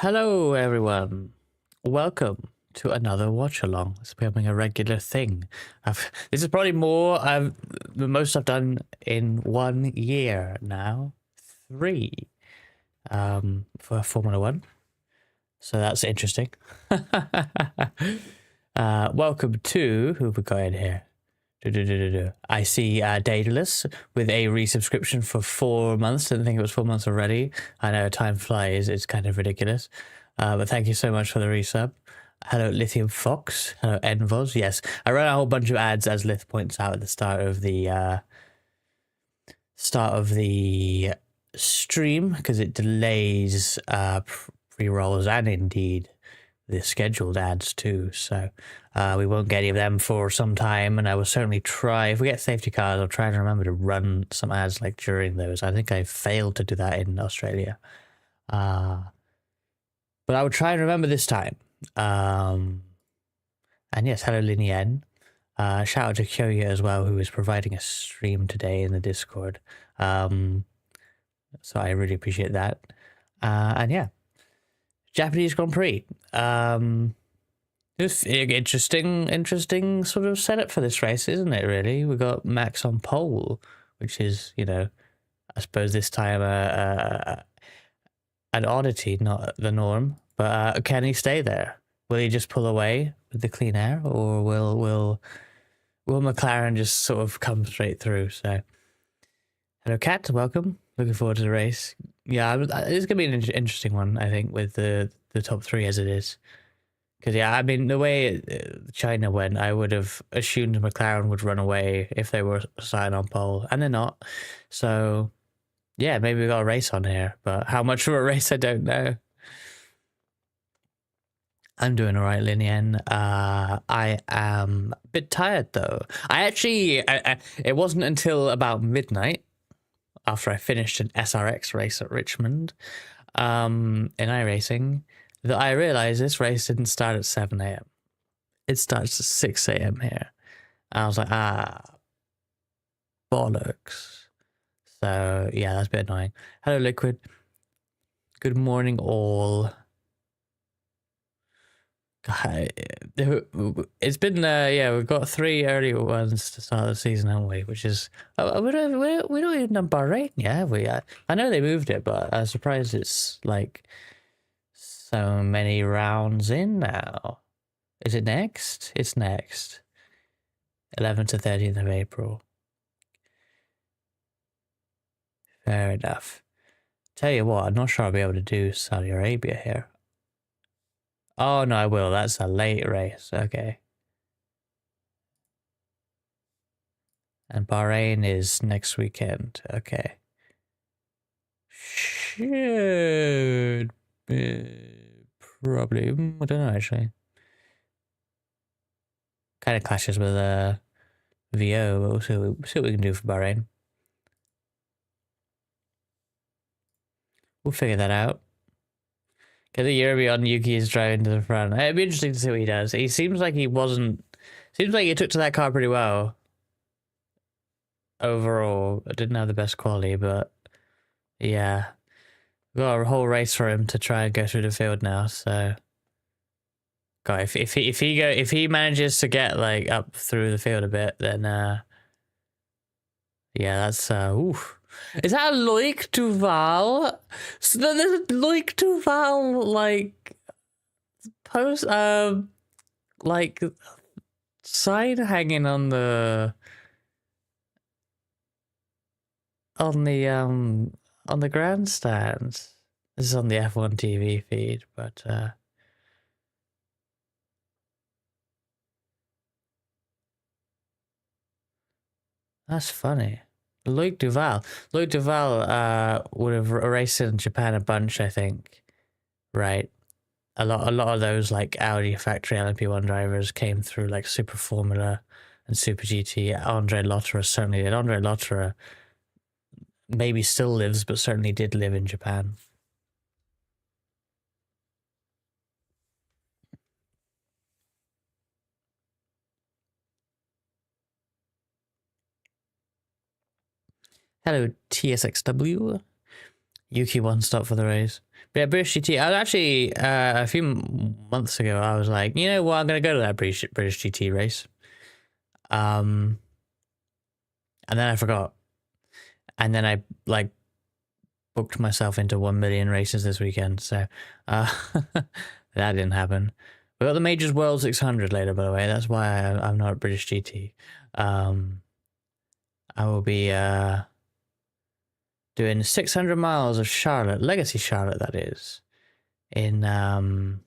Hello, everyone. Welcome to another watch along. It's becoming a regular thing. This is probably the most I've done in 1 year now. 3 for Formula One. So that's interesting. Welcome to who we got in here. I see Daedalus with a resubscription for 4 months. Didn't think it was 4 months already. I know time flies. It's kind of ridiculous. But thank you so much for the resub. Hello, Lithium Fox. Hello, Envos. Yes, I ran a whole bunch of ads, as Lith points out at the start of the stream, because it delays pre-rolls and indeed the scheduled ads too. So we won't get any of them for some time, and I will certainly try, if we get safety cars, I'll try and remember to run some ads like during those. I think I failed to do that in Australia. But I will try and remember this time. And yes, hello Linien. Shout out to Kyoya as well, who is providing a stream today in the Discord. So I really appreciate that. And yeah, Japanese Grand Prix. It's interesting sort of setup for this race, isn't it, really? We got Max on pole, which is, you know, I suppose this time an oddity, not the norm. But can he stay there? Will he just pull away with the clean air, or will McLaren just sort of come straight through? So, hello, Kat. Welcome. Looking forward to the race. Yeah, it's gonna be an interesting one, I think, with the top three as it is. Because yeah, I mean, the way China went, I would have assumed McLaren would run away if they were starting on pole, and they're not. So yeah, maybe we got a race on here, but how much of a race, I don't know. I'm doing all right, Linian. I am a bit tired though. It wasn't until about midnight, after I finished an SRX race at Richmond, in iRacing, that I realized this race didn't start at 7 a.m. It starts at 6 a.m. here. And I was like, bollocks. So yeah, that's a bit annoying. Hello, Liquid. Good morning, all. God, it's been yeah, we've got 3 early ones to start the season, haven't we? Which is we don't even have Bahrain yet, have we? I know they moved it, but I'm surprised it's like so many rounds in now. Is it next? It's next. 11th to 13th of April. Fair enough. Tell you what, I'm not sure I'll be able to do Saudi Arabia here. Oh, no, I will. That's a late race. Okay. And Bahrain is next weekend. Okay. Should be probably. I don't know, actually. Kind of clashes with VO. We'll see what we can do for Bahrain. We'll figure that out. Get the Eurobe on. Yuki is driving to the front. It'd be interesting to see what he does. He seems like he wasn't. Seems like he took to that car pretty well. Overall, I didn't have the best quality, but yeah, we've got a whole race for him to try and go through the field now. So, God, if he manages to get like up through the field a bit, then yeah, that's oof. Is that a Loic Duval? So there's a Loic Duval like post like sign hanging on the grandstands. This is on the F1 TV feed, but that's funny. Loic Duval. Loic Duval would have raced in Japan a bunch, I think. Right. A lot of those like Audi factory LMP1 drivers came through like Super Formula and Super GT. Andre Lotterer certainly did. Andre Lotterer maybe still lives, but certainly did live in Japan. Hello, TSXW. Yuki one stop for the race. But yeah, British GT. I was actually a few months ago. I was like, you know what? I'm gonna go to that British GT race. And then I forgot. And then I like booked myself into 1 million races this weekend. So that didn't happen. We got the Majors World 600 later, by the way. That's why I'm not at British GT. I will be doing 600 miles of Charlotte, Legacy Charlotte, that is, in the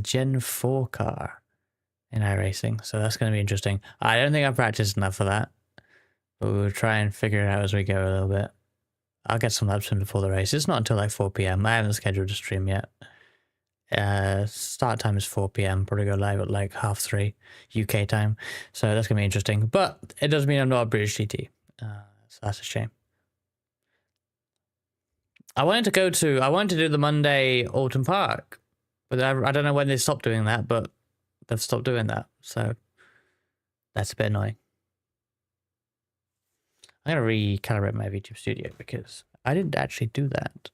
Gen 4 car in iRacing. So that's going to be interesting. I don't think I've practiced enough for that, but we'll try and figure it out as we go a little bit. I'll get some laps in before the race. It's not until like 4 p.m. I haven't scheduled a stream yet. Start time is 4 p.m. Probably go live at like 3:30 UK time. So that's going to be interesting. But it doesn't mean I'm not a British GT. So that's a shame. I wanted to do the Monday Autumn Park, but I don't know when they stopped doing that, but they've stopped doing that. So that's a bit annoying. I'm going to recalibrate my VTube Studio because I didn't actually do that.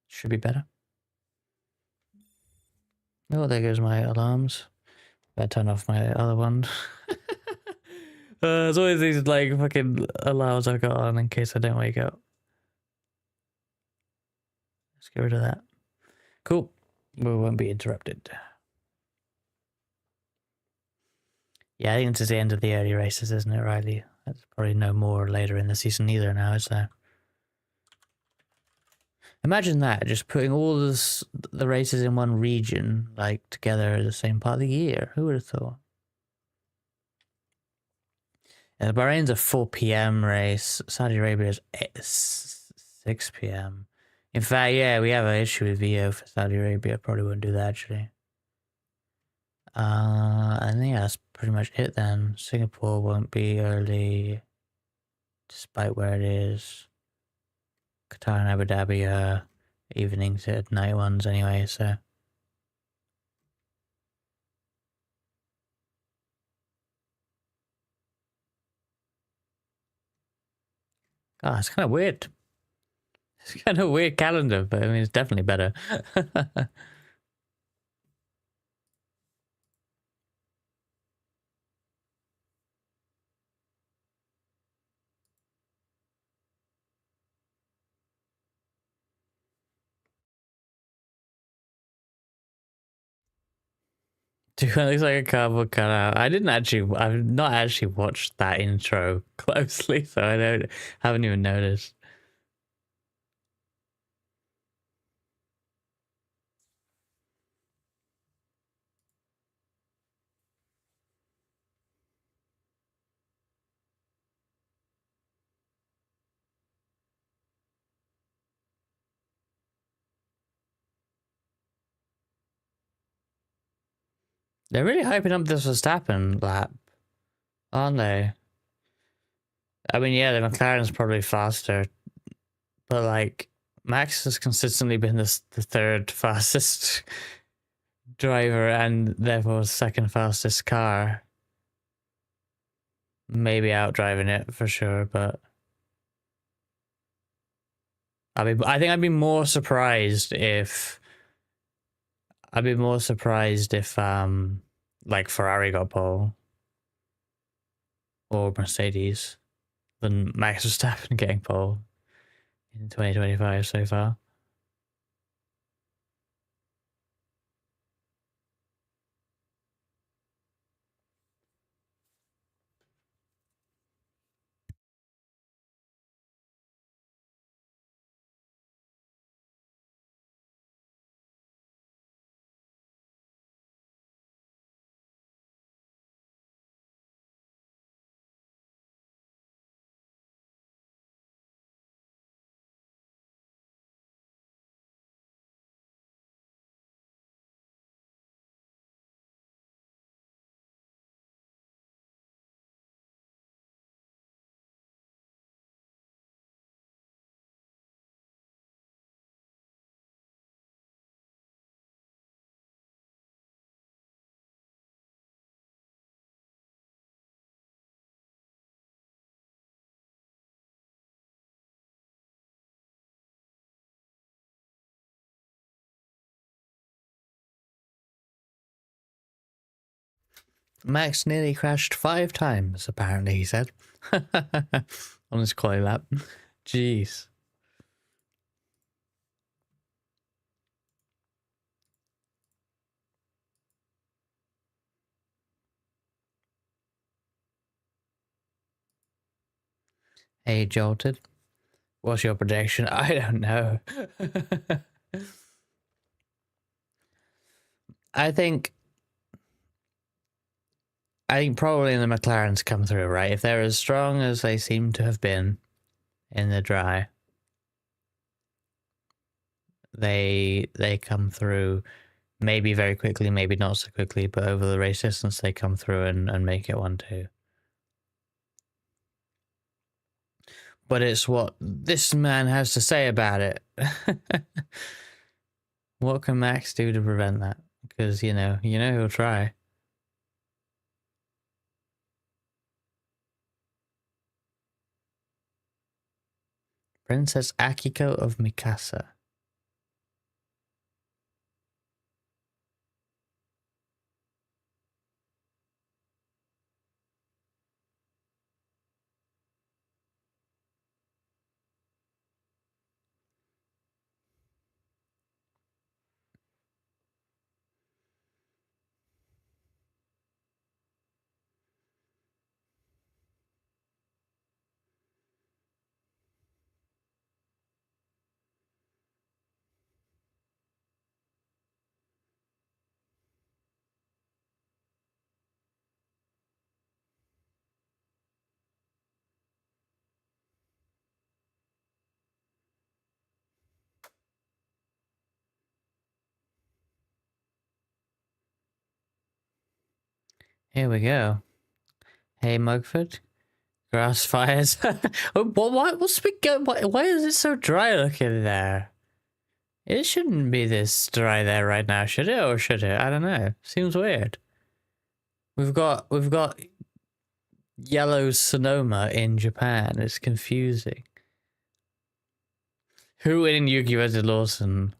Should be better. Oh, there goes my alarms. Better turn off my other one. There's always these like fucking alarms I've got on in case I don't wake up. Let's get rid of that. Cool. We won't be interrupted. Yeah, I think this is the end of the early races, isn't it, Riley? There's probably no more later in the season either now, is there? Imagine that, just putting all the races in one region, like, together at the same part of the year. Who would have thought? Yeah, Bahrain's a 4 p.m. race. Saudi Arabia is 6 p.m. In fact, yeah, we have an issue with VO for Saudi Arabia. Probably wouldn't do that, actually. I think that's pretty much it then. Singapore won't be early, despite where it is. Qatar and Abu Dhabi are evenings at night ones anyway, so. Oh, it's kind of weird. It's kind of a weird calendar, but I mean, it's definitely better. Dude, it looks like a cardboard cutout. I've not actually watched that intro closely, so haven't even noticed. They're really hyping up this Verstappen lap, aren't they? I mean, yeah, the McLaren's probably faster, but like Max has consistently been the third fastest driver and therefore second fastest car. Maybe outdriving it for sure, but I think I'd be more surprised if like Ferrari got pole or Mercedes than Max Verstappen getting pole in 2025 so far. Max nearly crashed 5 times, apparently, he said. On his quali lap. Jeez. Hey, Jolted. What's your prediction? I don't know. I think probably the McLarens come through, right? If they're as strong as they seem to have been in the dry, they come through maybe very quickly, maybe not so quickly, but over the race distance they come through and make it 1-2. But it's what this man has to say about it. What can Max do to prevent that? Because, you know he'll try. Princess Akiko of Mikasa. Here we go. Hey, Mugford. Grass fires. What's been going? Why is it so dry looking there? It shouldn't be this dry there right now, should it? Or should it? I don't know. Seems weird. We've got yellow Sonoma in Japan. It's confusing. Who in Yu-Gi-Oh! Vs. Lawson?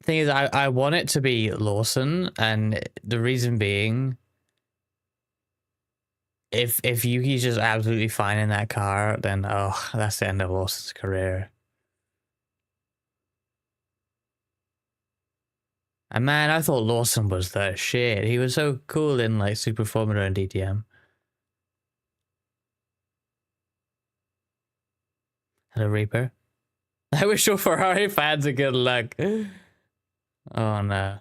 Thing is, I want it to be Lawson, and the reason being, if Yuki's just absolutely fine in that car, then that's the end of Lawson's career. And man, I thought Lawson was the shit. He was so cool in like Super Formula and DTM. Hello, Reaper. I wish your Ferrari fans a good luck. Oh no.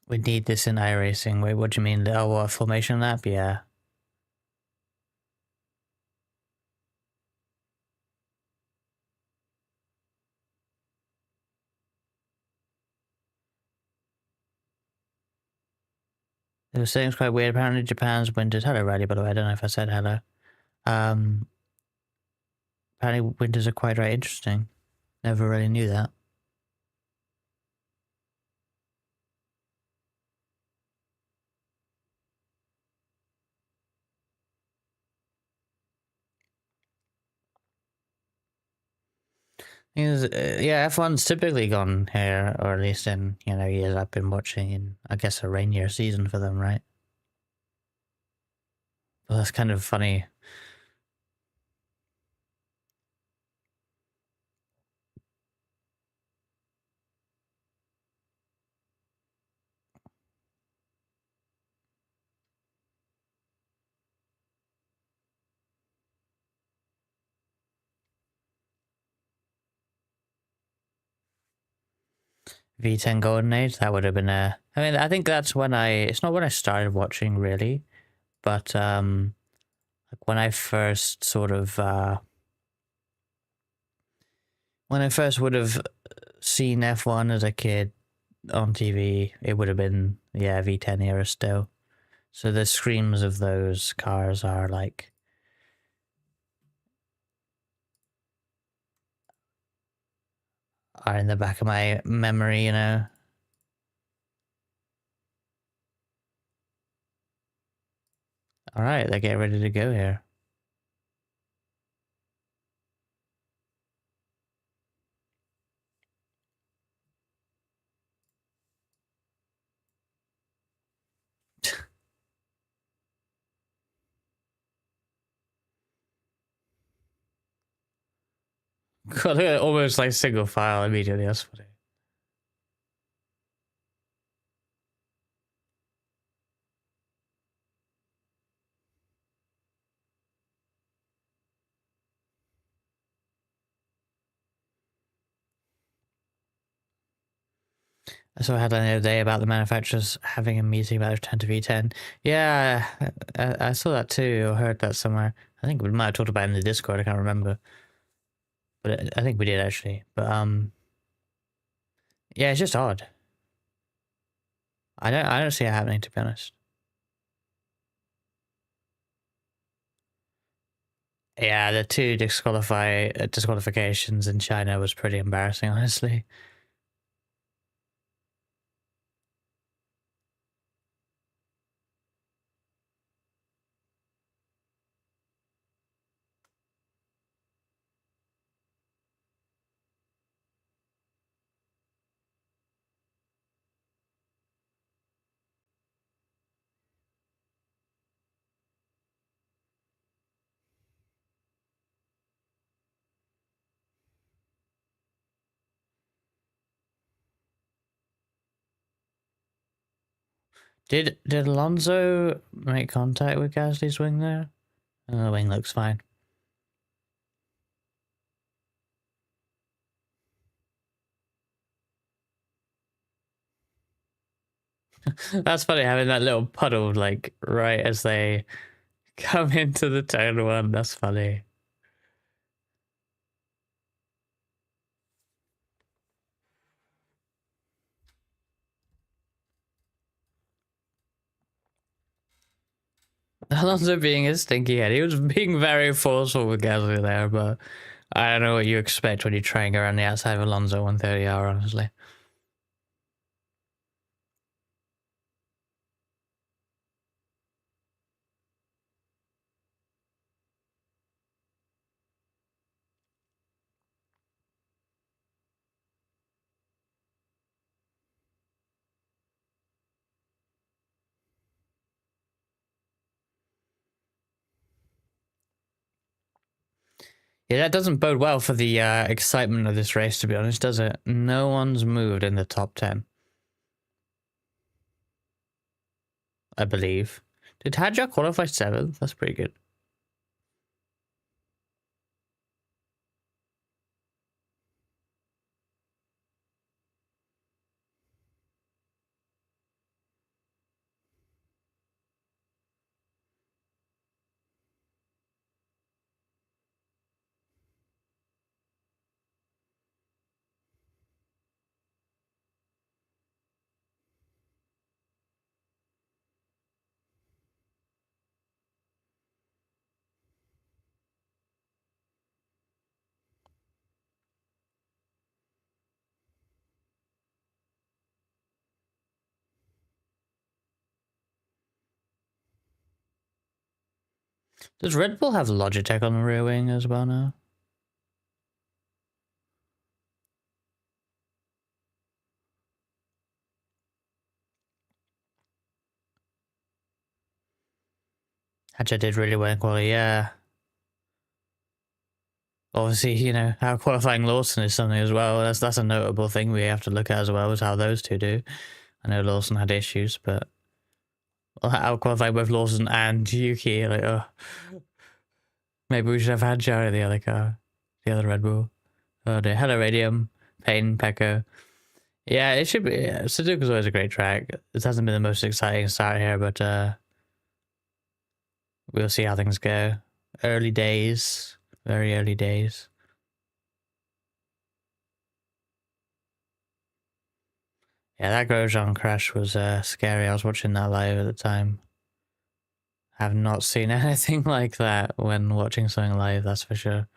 We need this in iRacing. Wait, what do you mean? Oh, what, formation lap? Yeah. They were saying it's quite weird. Apparently Japan's winters... Hello, Riley, by the way. I don't know if I said hello. Apparently winters are quite right interesting. Never really knew that. Yeah, F1's typically gone here, or at least in, years I've been watching in, I guess, a rainier season for them, right? Well, that's kind of funny. V10 Golden Age, that would have been I mean, I think that's when it's not when I started watching, really, but, like when I first sort of, when I first would have seen F1 as a kid on TV, it would have been, yeah, V10 era still. So the screams of those cars are like... are in the back of my memory, you know? Alright, they're getting ready to go here. God, look at it, almost like single file immediately, that's funny. So I had the other day about the manufacturers having a meeting about return to V10. Yeah, I saw that too, or heard that somewhere. I think we might have talked about it in the Discord, I can't remember. But I think we did actually. But yeah, it's just odd. I don't see it happening, to be honest. Yeah, the two disqualifications in China was pretty embarrassing, honestly. Did Alonso make contact with Gasly's wing there? Oh, the wing looks fine. That's funny having that little puddle like right as they come into the turn one. That's funny. Alonso being a stinky head. He was being very forceful with Gasly there, but I don't know what you expect when you're trying around the outside of Alonso 130R, honestly. Yeah, that doesn't bode well for the excitement of this race, to be honest, does it? No one's moved in the top 10. I believe. Did Hadjar qualify 7th? That's pretty good. Does Red Bull have Logitech on the rear wing as well now? Hadjar did really well in quality, yeah. Obviously, you know, how qualifying Lawson is something as well. That's a notable thing we have to look at as well, is how those two do. I know Lawson had issues, but how qualifying both Lawson and Yuki, like, oh. Maybe we should have had Hadjar in the other car. The other Red Bull. Oh dear. Hello, Radium. Payne, Pecco. Yeah, it should be. Yeah, Suzuka's always a great track. This hasn't been the most exciting start here, but we'll see how things go. Early days. Very early days. Yeah, that Grosjean crash was scary. I was watching that live at the time. Have not seen anything like that when watching something live, that's for sure.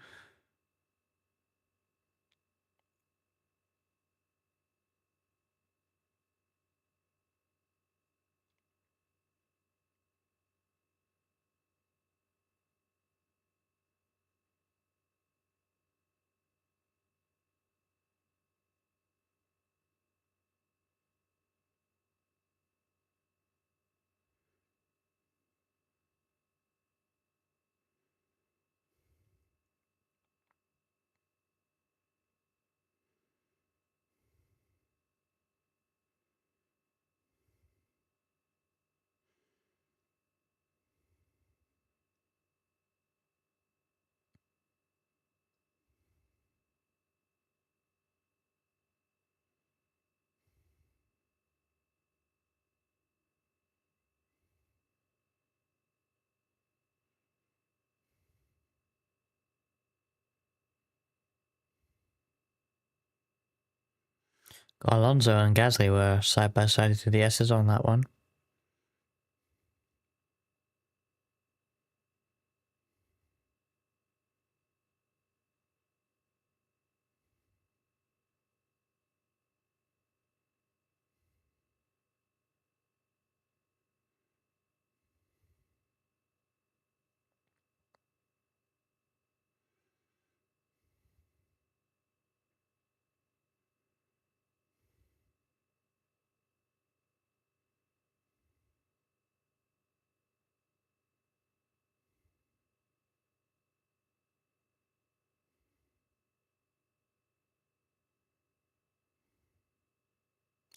Alonso and Gasly were side by side to the S's on that one.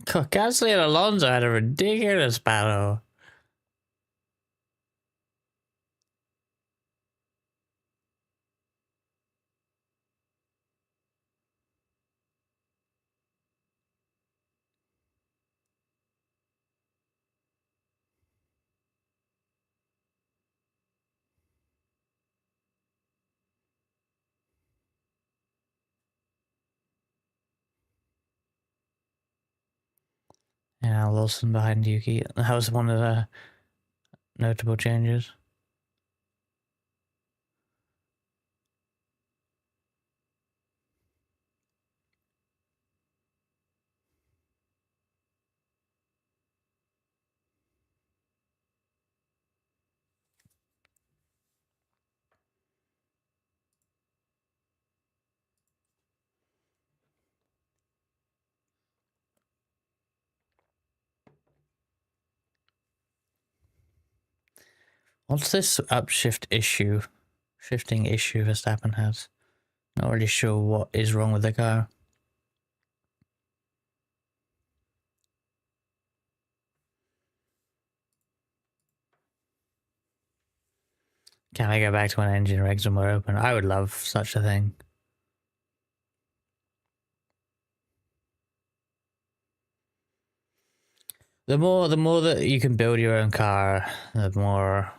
God, Gasly and Alonso had a ridiculous battle. Yeah, Lawson behind Yuki. That was one of the notable changes. What's this upshift issue? Shifting issue Verstappen has. Not really sure what is wrong with the car. Can I go back to when engine regs were more open? I would love such a thing. The more that you can build your own car, the more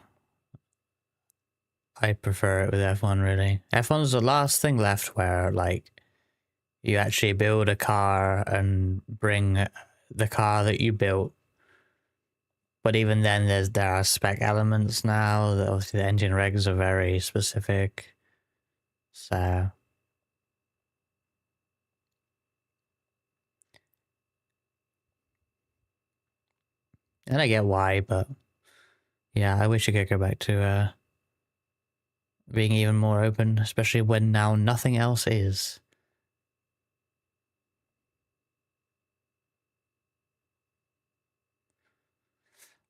I prefer it with F1, really. F1's the last thing left where, like, you actually build a car and bring the car that you built. But even then, there are spec elements now. Obviously, the engine regs are very specific. So... and I get why, but... yeah, I wish I could go back to being even more open, especially when now nothing else is.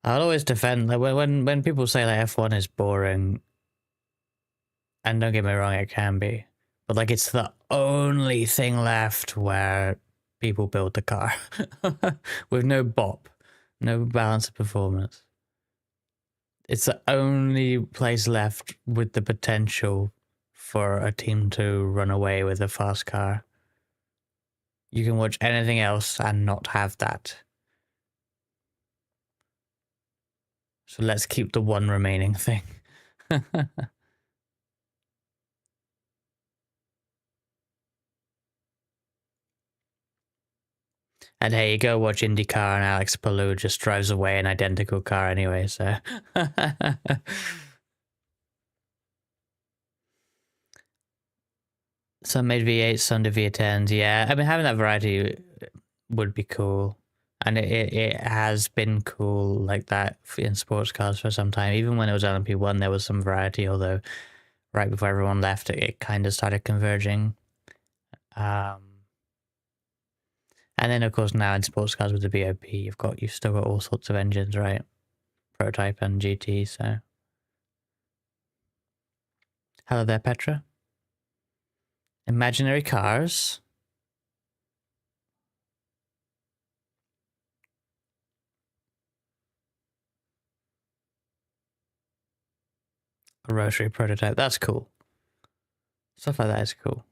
I'll always defend, like, when people say that F1 is boring, and don't get me wrong, it can be, but like it's the only thing left where people build the car with no bop, no balance of performance. It's the only place left with the potential for a team to run away with a fast car. You can watch anything else and not have that. So let's keep the one remaining thing. And hey, you go watch IndyCar and Alex Palou just drives away an identical car anyway, so. Some made V8s, some did V10s, yeah. I mean, having that variety would be cool. And it has been cool like that in sports cars for some time. Even when it was LMP1, there was some variety, although right before everyone left, it kind of started converging. And then, of course, now in sports cars with the BOP, you've still got all sorts of engines, right? Prototype and GT, so. Hello there, Petra. Imaginary cars. A rotary prototype. That's cool. Stuff like that is cool.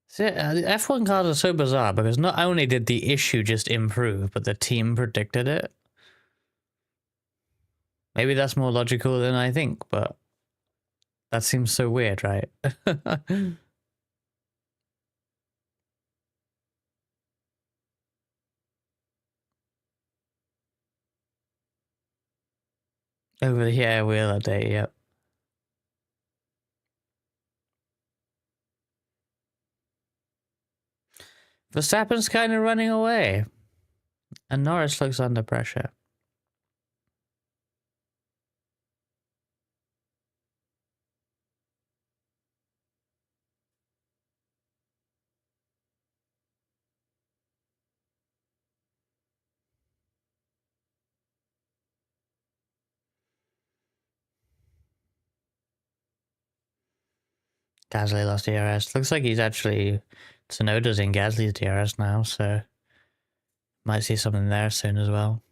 See, the F1 cars are so bizarre because not only did the issue just improve, but the team predicted it. Maybe that's more logical than I think, but that seems so weird, right? Over here, wheel update, yep. Verstappen's kind of running away. And Norris looks under pressure. Gasly lost DRS. Looks like he's actually... Tsunoda's in Gasly's DRS now, so... Might see something there soon as well.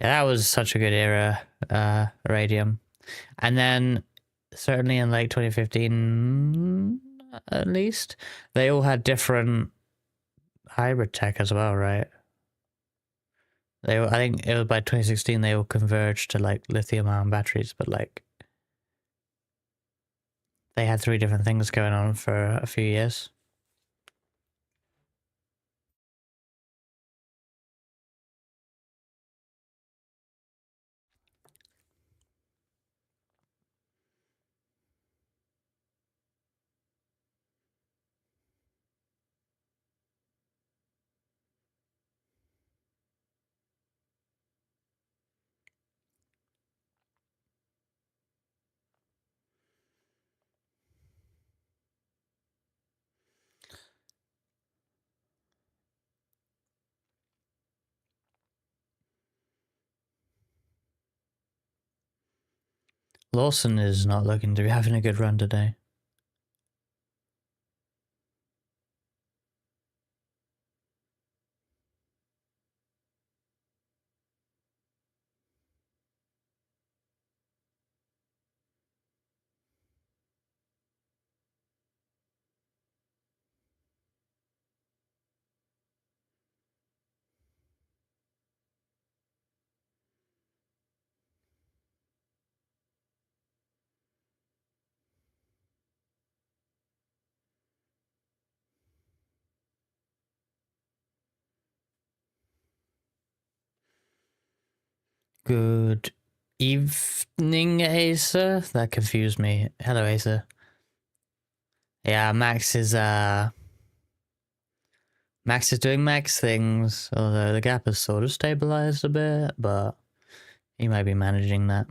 Yeah, that was such a good era, Radium. And then, certainly in like 2015, at least, they all had different hybrid tech as well, right? I think it was by 2016 they all converged to like lithium-ion batteries, but like they had 3 different things going on for a few years. Lawson is not looking to be having a good run today. Good evening, Acer. That confused me. Hello, Acer. Yeah, Max is doing Max things, although the gap has sort of stabilized a bit, but he might be managing that.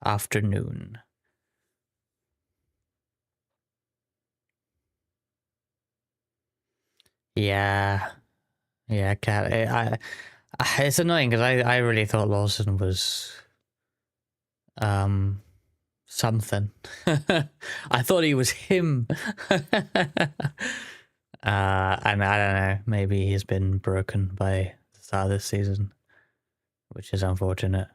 Afternoon. Yeah. Yeah, Cat. It's annoying because I really thought Lawson was something. I thought he was him. And I don't know, maybe he's been broken by the start of this season, which is unfortunate.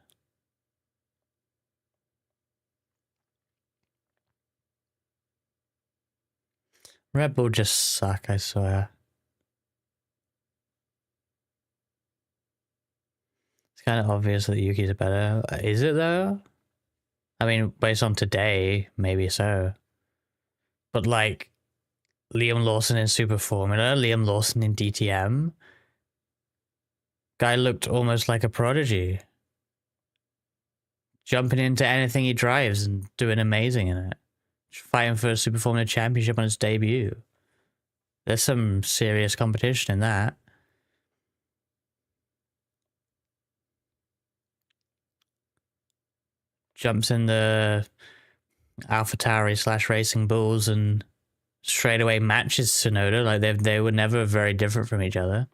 Red Bull just suck, I swear. It's kind of obvious that Yuki's better. Is it though? I mean, based on today, maybe so. But like, Liam Lawson in Super Formula, Liam Lawson in DTM. Guy looked almost like a prodigy. Jumping into anything he drives and doing amazing in it. Fighting for a Super Formula Championship on his debut. There's some serious competition in that. Jumps in the AlphaTauri / Racing Bulls and straight away matches Tsunoda. Like they were never very different from each other.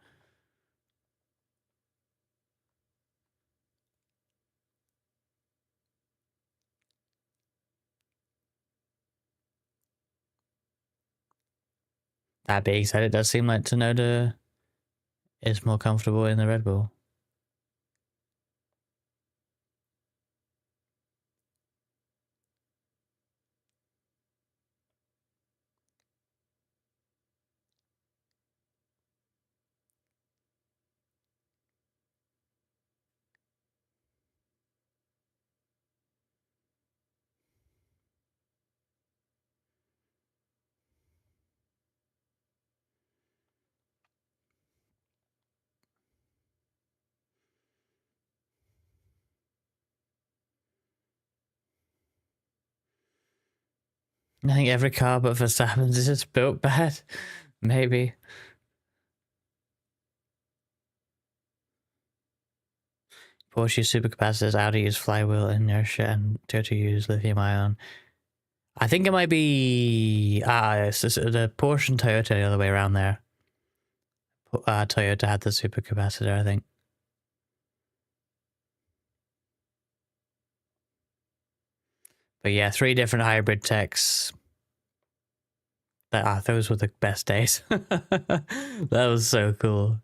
That being said, it does seem like Tsunoda is more comfortable in the Red Bull. I think every car but Verstappen's is just built bad. Maybe. Porsche supercapacitors, Audi use flywheel inertia, and Toyota use lithium ion. I think it might be it's the Porsche and Toyota the other way around there. Toyota had the supercapacitor, I think. But yeah, 3 different hybrid techs. Those were the best days. That was so cool.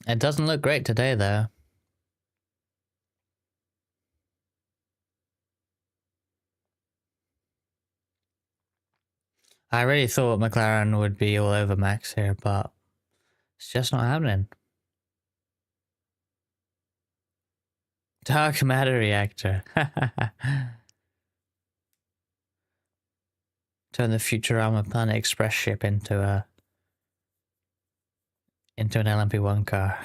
It doesn't look great today, though. I really thought McLaren would be all over Max here, but it's just not happening. Dark matter reactor. Turn the Futurama Planet Express ship into an LMP1 car.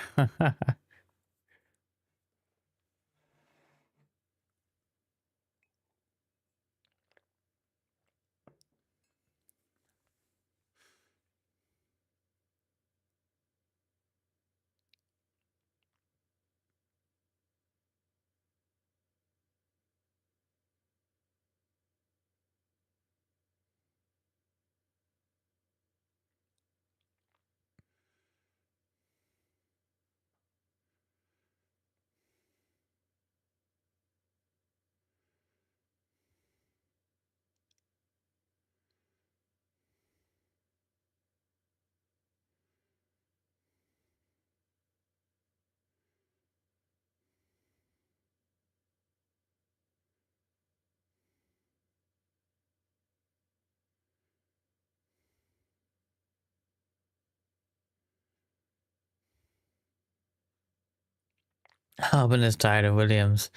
Albon is tired of Williams.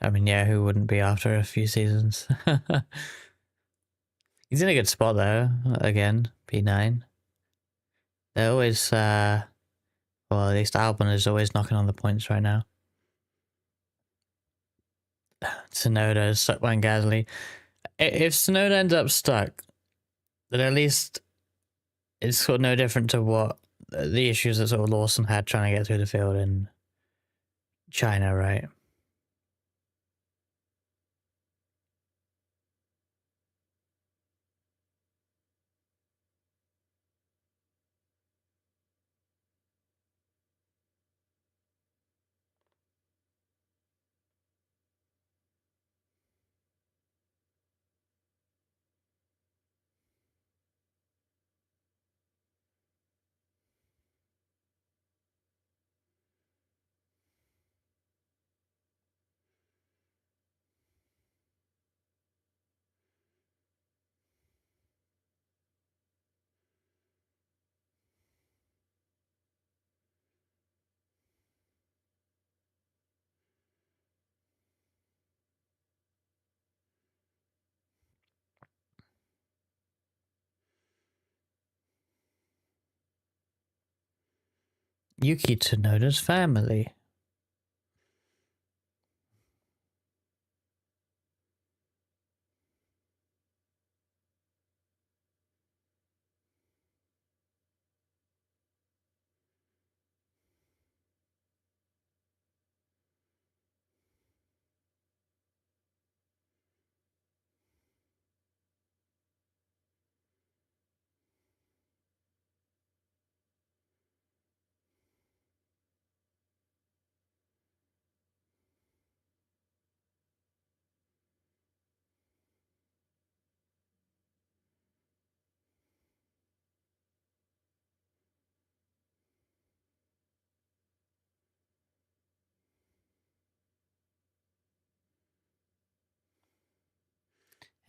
I mean, yeah, who wouldn't be after a few seasons? He's in a good spot, though. Again, P9. They're always, well, at least Albon is always knocking on the points right now. Tsunoda is stuck behind Gasly. If Tsunoda ends up stuck, then at least it's sort of no different to what the issues that sort of Lawson had trying to get through the field in China, right? Yuki Tsunoda's family.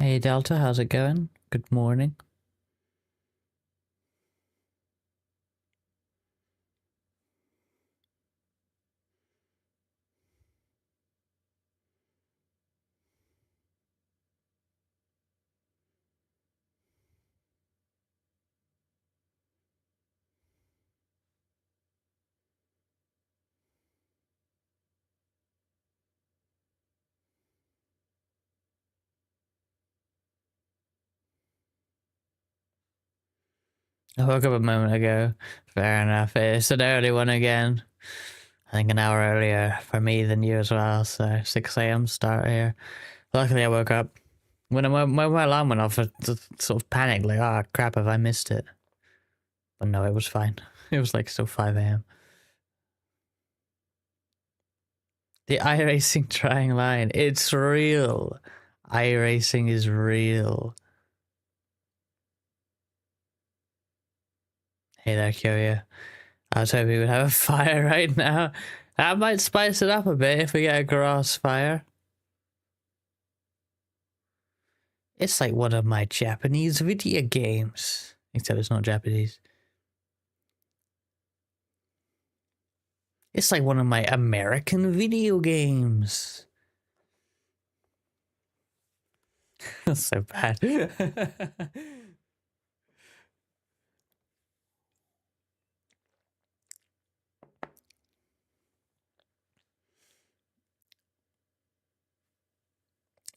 Hey Delta, how's it going? Good morning. I woke up a moment ago. Fair enough. It's an early one again. I think an hour earlier for me than you as well. So 6 a.m. start here. Luckily, I woke up. When my alarm went off, I sort of panicked, like, oh crap, have I missed it? But no, it was fine. It was like still 5 a.m. The iRacing trying line. It's real. iRacing is real. Hey there, Kyoya. I was hoping we would have a fire right now. That might spice it up a bit if we get a grass fire. It's like one of my Japanese video games. Except it's not Japanese. It's like one of my American video games. That's so bad.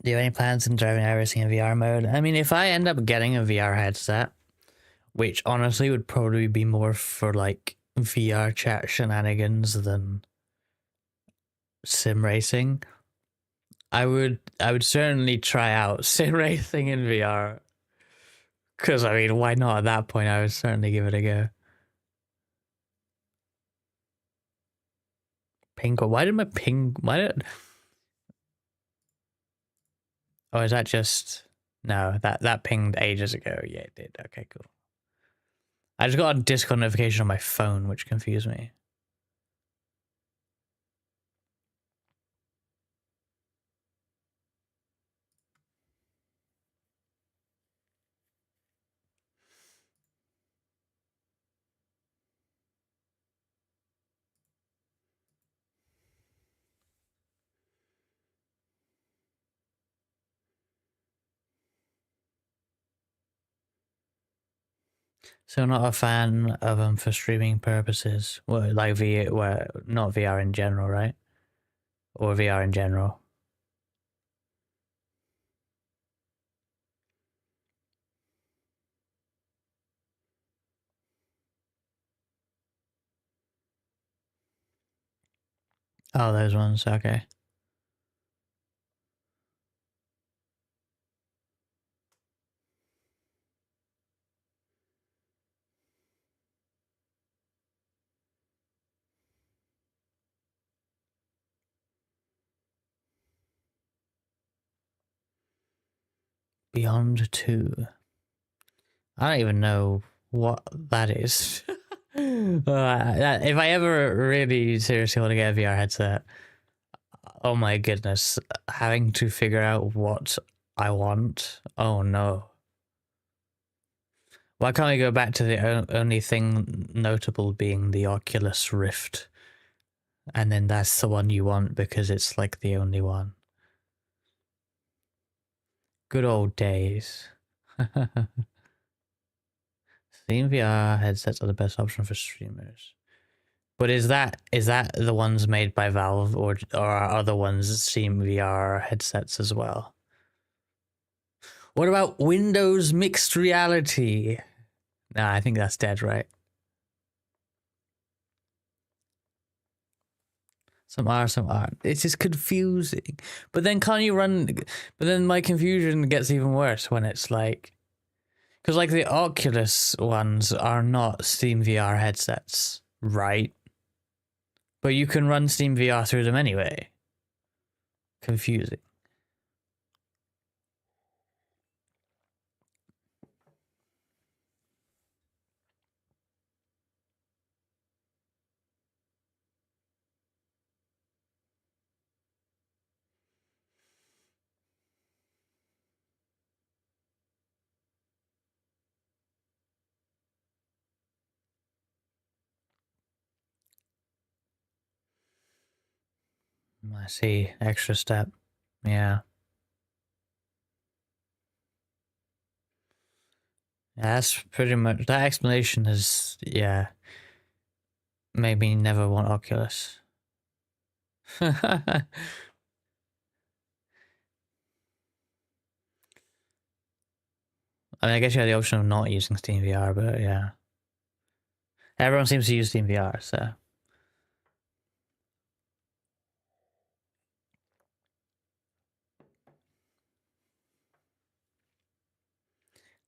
Do you have any plans on driving everything in VR mode? I mean, if I end up getting a VR headset, which honestly would probably be more for like VR chat shenanigans than sim racing, I would certainly try out sim racing in VR. Because I mean, why not? At that point, I would certainly give it a go. Ping. Why did my ping? Why did? Oh, is that just? No, that pinged ages ago. Yeah, it did. Okay, cool. I just got a Discord notification on my phone, which confused me. So not a fan of them for streaming purposes. Well, like well, not VR in general, right? Or VR in general. Oh, those ones. Okay. Beyond 2. I don't even know what that is. If I ever really seriously want to get a VR headset, oh my goodness, having to figure out what I want. Oh no. Why can't we go back to the only thing notable being the Oculus Rift? And then that's the one you want because it's like the only one. Good old days. Steam VR headsets are the best option for streamers. But is that the ones made by Valve, or are other ones Steam VR headsets as well? What about Windows mixed reality? Nah, I think that's dead, right? Some are, some aren't. It's just confusing. But then can't you run? But then my confusion gets even worse when it's like, because like the Oculus ones are not Steam VR headsets, right? But you can run Steam VR through them anyway. Confusing. I see. Extra step. Yeah. That's pretty much, that explanation is, yeah, made me never want Oculus. I mean, I guess you have the option of not using Steam VR, but yeah. Everyone seems to use Steam VR, so.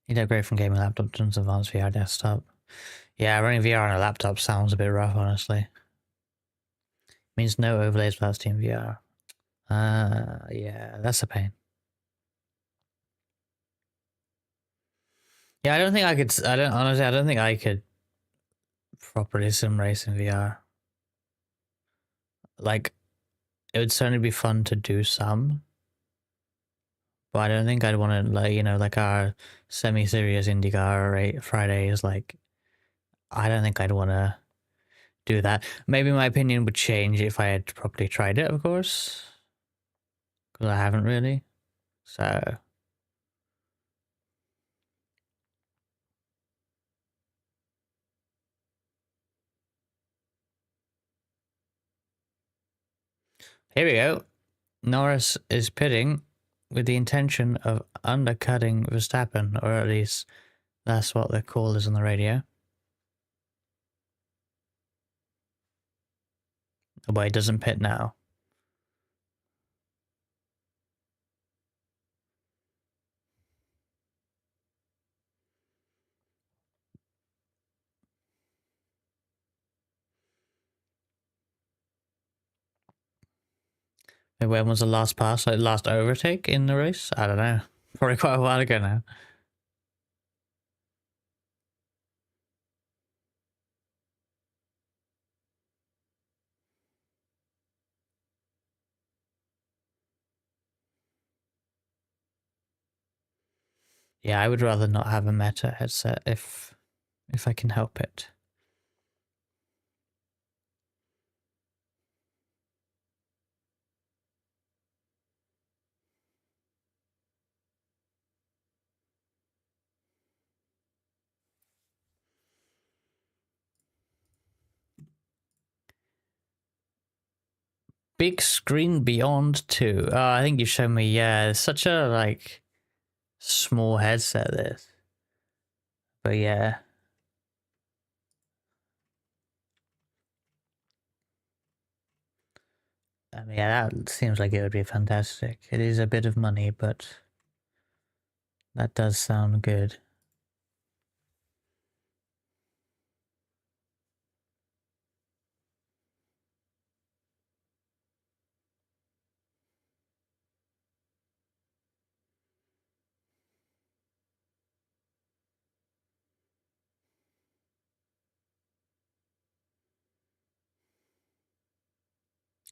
You'd upgrade from gaming laptop to advanced VR desktop. Yeah, running VR on a laptop sounds a bit rough, honestly. Means no overlays without Steam VR. Yeah, that's a pain. Yeah, I don't think I could, I don't think I could properly sim race in VR. Like, it would certainly be fun to do some, but I don't think I'd want to, like, you know, like our semi-serious IndyCar Friday is like, I don't think I'd want to do that. Maybe my opinion would change if I had properly tried it, of course, because I haven't really. So here we go. Norris is pitting with the intention of undercutting Verstappen, or at least that's what the call is on the radio. But he doesn't pit now. Maybe when was the last pass, like last overtake in the race? I don't know. Probably quite a while ago now. Yeah, I would rather not have a Meta headset if I can help it. Big screen beyond 2. Oh, I think you showed me. Yeah, it's such a like small headset. This, but yeah. I mean, yeah, that seems like it would be fantastic. It is a bit of money, but that does sound good.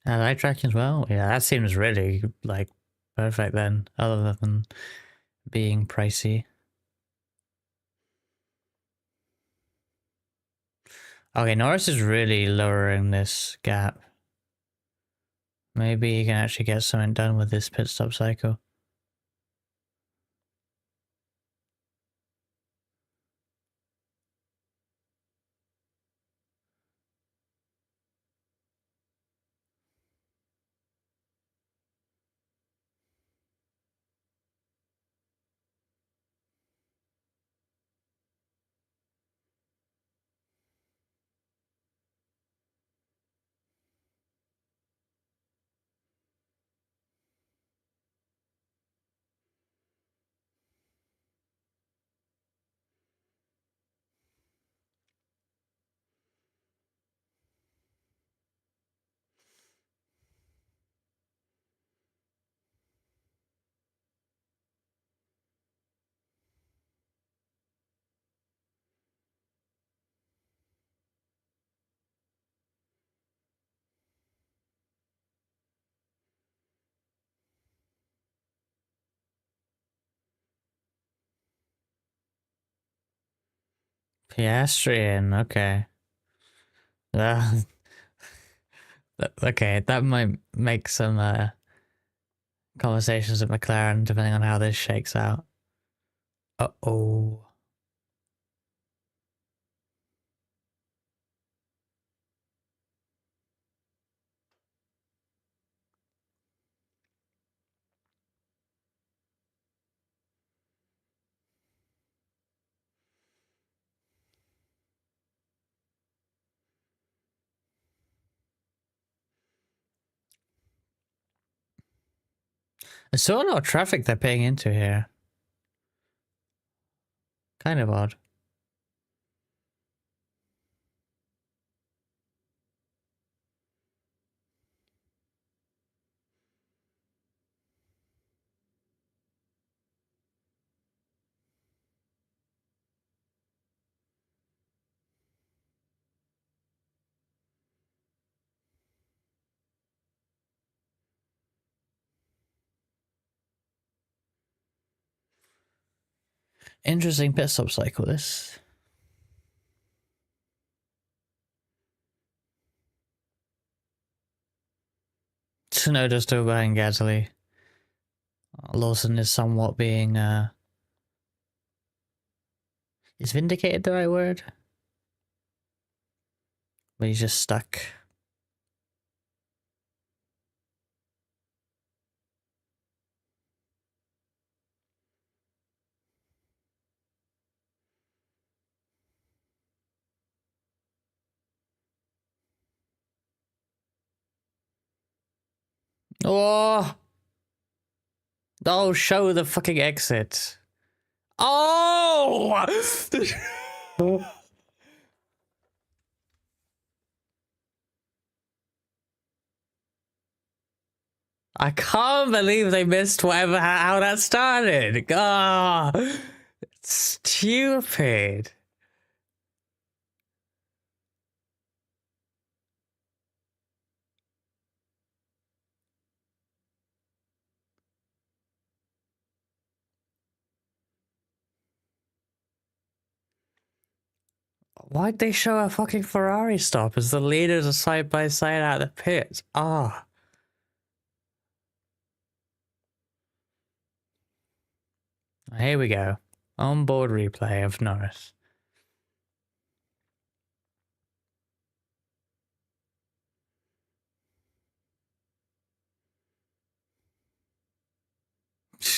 Eye tracking as well. Yeah, that seems really like perfect then, other than being pricey. Okay, Norris is really lowering this gap. Maybe he can actually get something done with this pit stop cycle. Pedestrian, okay. Uh, okay, that might make some conversations at McLaren, depending on how this shakes out. Uh-oh. There's so a lot of traffic they're paying into here. Kind of odd. Interesting pit stop cycle, this. Tsunoda still behind Gasly. Lawson is somewhat being, is vindicated the right word? But he's just stuck. Oh! Oh, show the fucking exit. Oh! I can't believe they missed whatever how that started. Ah, stupid. Why'd they show a fucking Ferrari stop as the leaders are side by side out of the pits? Ah. Here we go. Onboard replay of Norris.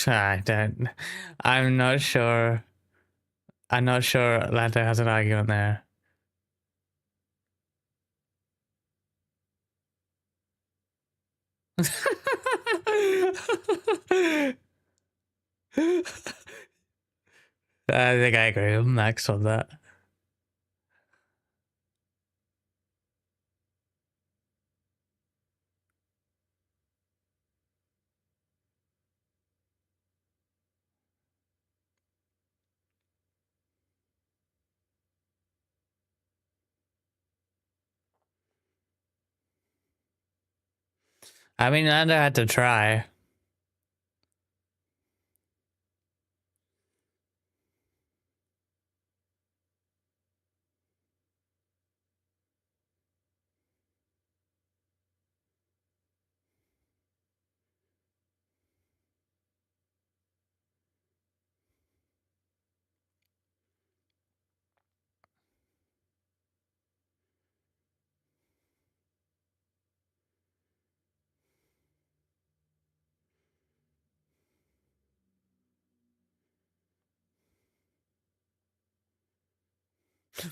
I don't. I'm not sure. I'm not sure Lando has an argument there. I think I agree with Max on that. I mean, Lando had to try.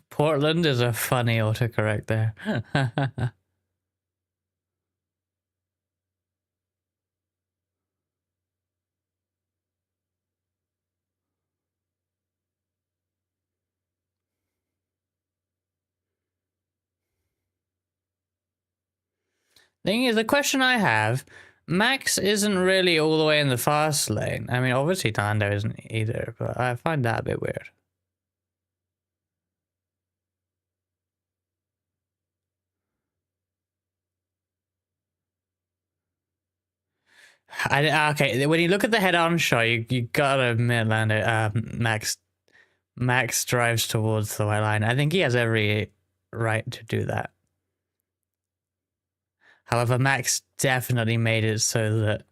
Portland is a funny autocorrect there. Thing is, the question I have, Max isn't really all the way in the fast lane. I mean, obviously Lando isn't either, but I find that a bit weird. Okay, when you look at the head-on shot, you gotta admit, Lando, Max Max drives towards the white line. I think he has every right to do that. However, Max definitely made it so that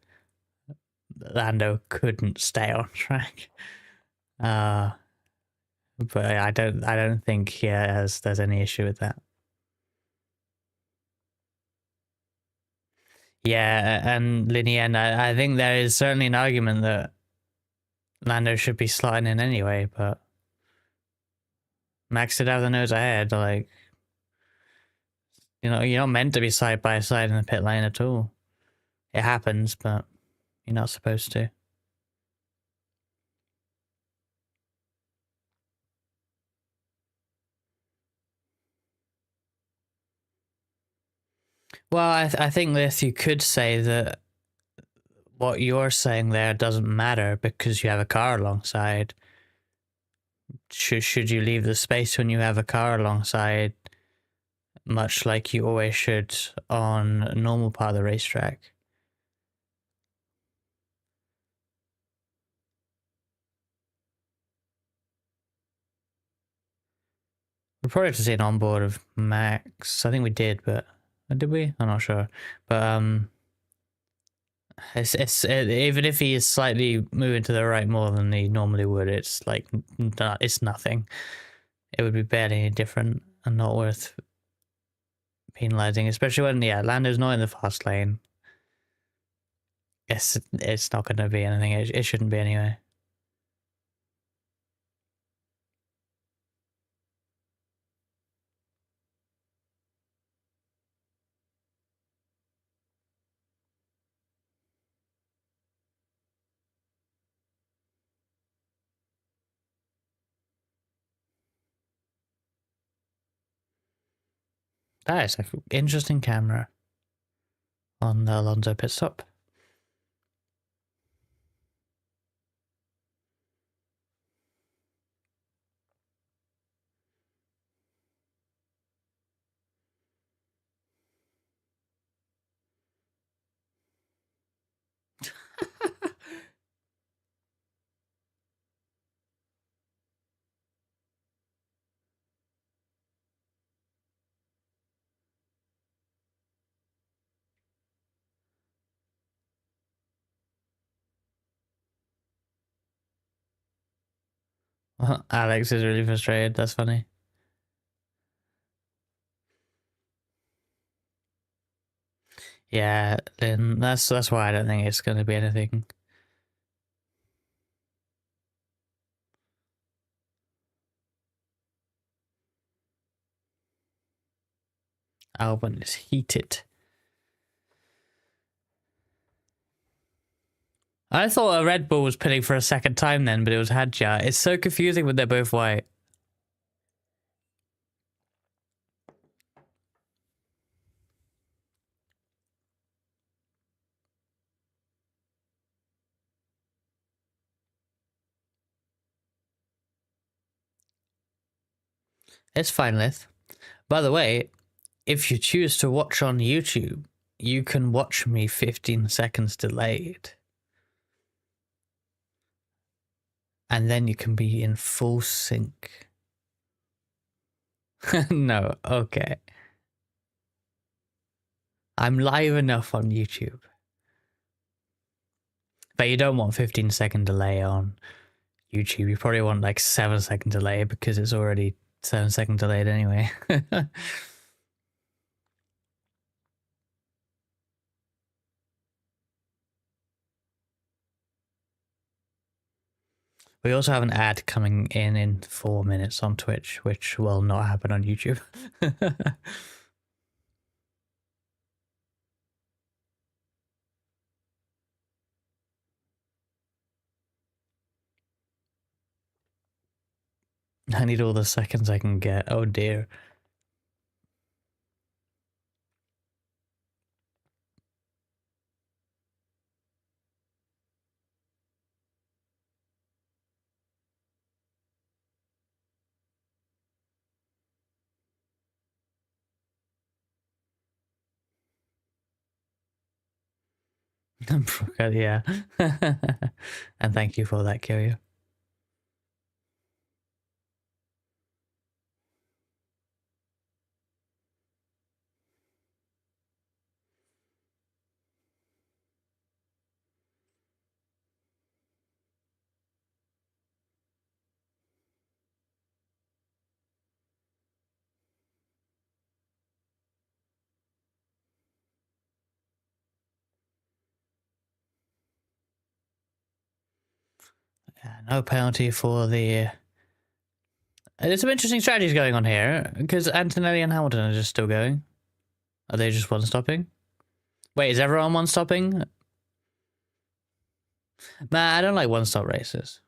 Lando couldn't stay on track. But I don't think there's any issue with that. Yeah, and Linien, I think there is certainly an argument that Lando should be slotting in anyway, but Max did have the nose ahead. Like, you're not meant to be side by side in the pit lane at all. It happens, but you're not supposed to. Well, I think this, you could say that what you're saying there doesn't matter because you have a car alongside. Should you leave the space when you have a car alongside, much like you always should on a normal part of the racetrack? We probably have to see an onboard of Max. I think we did, but did we? I'm not sure. But it's even if he is slightly moving to the right more than he normally would, it's like it's nothing. It would be barely any different and not worth penalizing, especially when Lando's not in the fast lane. It's not going to be anything. It shouldn't be anyway. That is an interesting camera on the Alonso pit stop. Alex is really frustrated. That's funny. Yeah, then that's why I don't think it's going to be anything. Albon is heated. I thought a Red Bull was pitting for a second time then, but it was Hadjar. It's so confusing when they're both white. It's fine, Lith. By the way, if you choose to watch on YouTube, you can watch me 15 seconds delayed. And then you can be in full sync. No, okay. I'm live enough on YouTube. But you don't want 15-second delay on YouTube. You probably want like 7-second delay because it's already 7-second delayed anyway. We also have an ad coming in 4 minutes on Twitch, which will not happen on YouTube. I need all the seconds I can get. Oh dear. Yeah. And thank you for that, Kyrio. No penalty for the... There's some interesting strategies going on here, because Antonelli and Hamilton are just still going. Are they just one-stopping? Wait, is everyone one-stopping? Nah, I don't like one-stop races.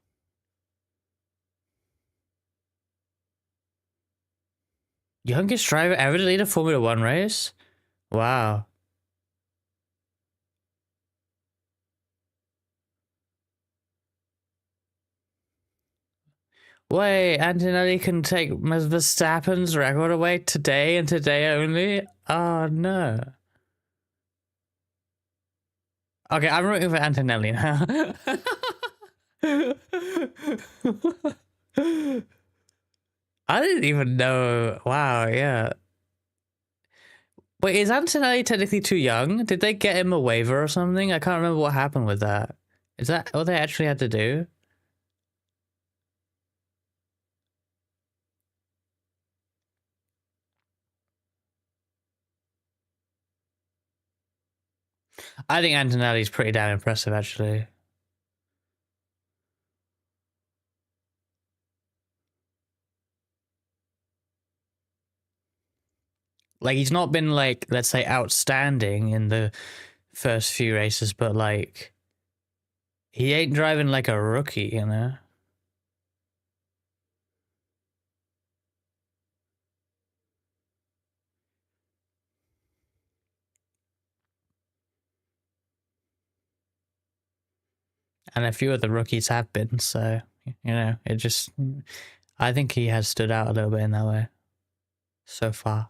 Youngest driver ever to lead a Formula 1 race? Wow. Wait, Antonelli can take Verstappen's record away today and today only? Oh, no. Okay, I'm rooting for Antonelli now. I didn't even know. Wow, yeah. Wait, is Antonelli technically too young? Did they get him a waiver or something? I can't remember what happened with that. Is that what they actually had to do? I think Antonelli's pretty damn impressive, actually. Like, he's not been, like, let's say, outstanding in the first few races, but, like, he ain't driving like a rookie, you know? And a few of the rookies have been, so, you know, it just... I think he has stood out a little bit in that way so far.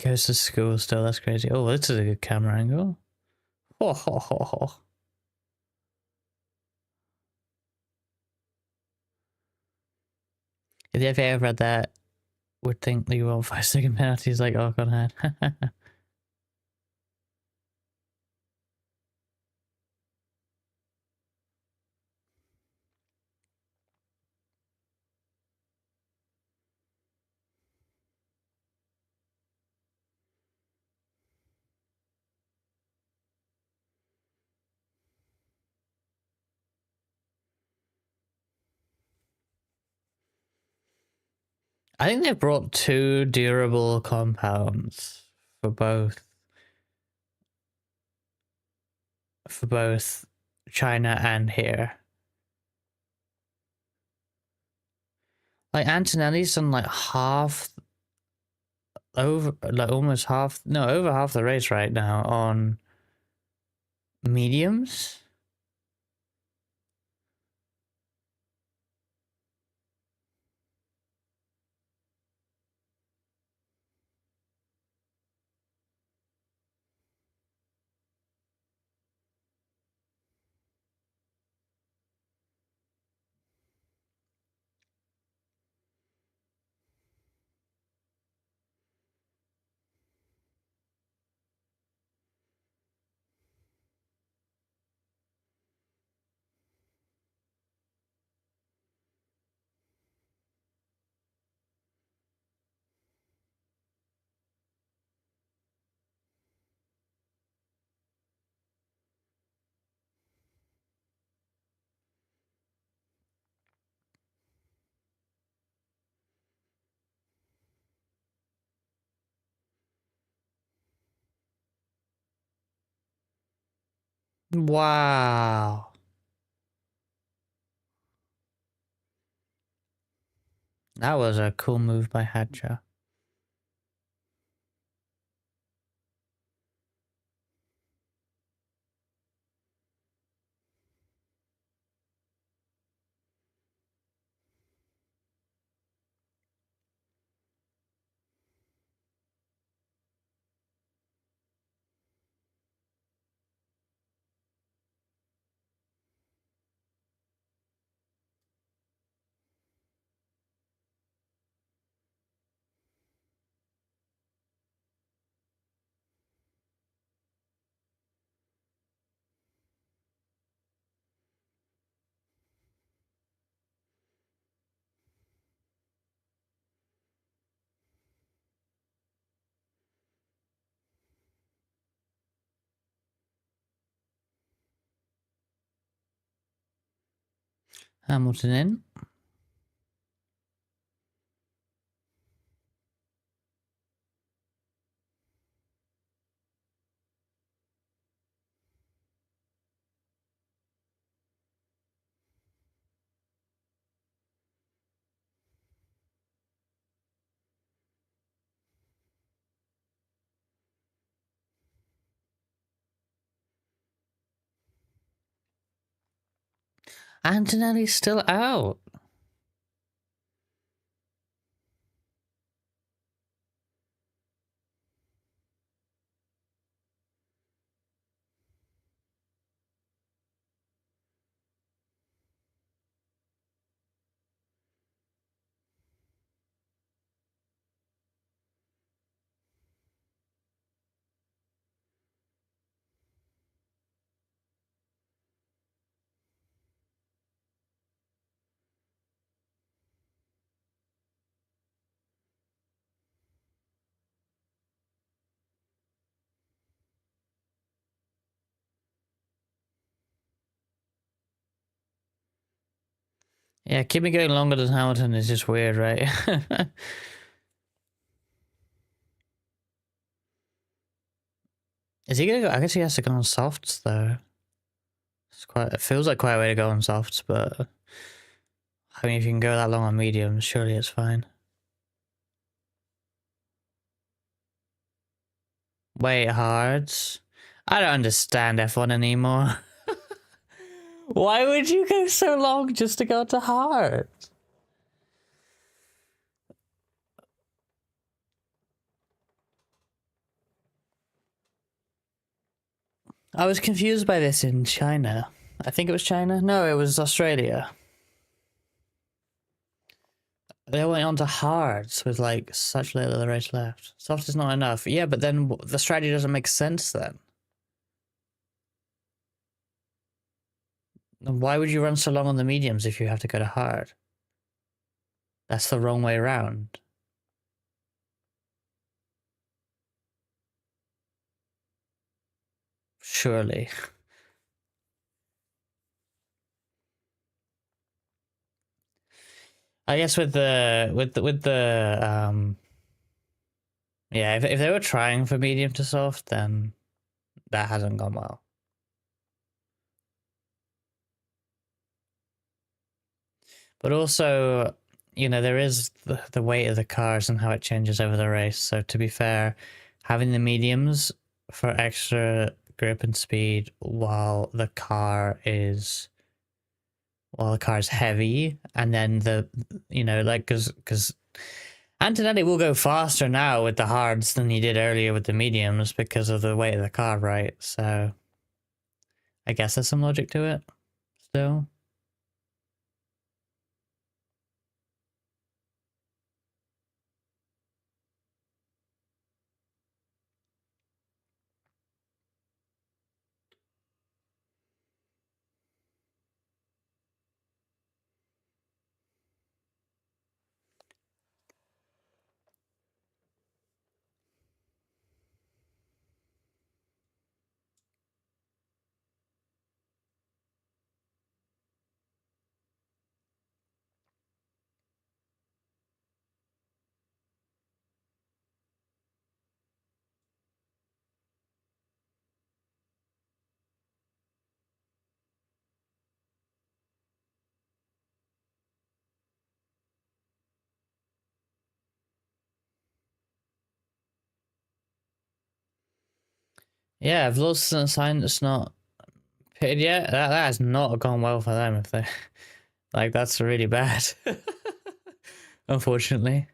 He goes to school still, that's crazy. Oh, this is a good camera angle. Ho, ho, ho, ho. If the FA ever read that, would think that you want 5-second penalties like Ocon had. I think they've brought 2 durable compounds for both China and here. Like Antonelli's done like over half the race right now on mediums. Wow. That was a cool move by Hadja. Hamilton in. Antonelli's still out. Yeah, keeping going longer than Hamilton is just weird, right? Is he gonna go? I guess he has to go on softs though. It feels like quite a way to go on softs, but I mean, if you can go that long on mediums, surely it's fine. Wait, hards? I don't understand F1 anymore. Why would you go so long just to go to hard? I was confused by this in China. I think it was China. No, it was Australia. They went on to hards with like such little of the race left. Soft is not enough. Yeah, but then the strategy doesn't make sense then. Why would you run so long on the mediums if you have to go to hard? That's the wrong way around. Surely. I guess with the yeah, if they were trying for medium to soft, then that hasn't gone well. But also, you know, there is the weight of the cars and how it changes over the race. So to be fair, having the mediums for extra grip and speed while the car is heavy, and then you know, like because Antonelli will go faster now with the hards than he did earlier with the mediums because of the weight of the car, right? So I guess there's some logic to it still. Yeah, if lost a sign that's not pitted yet, that has not gone well for them. If they like, that's really bad. Unfortunately.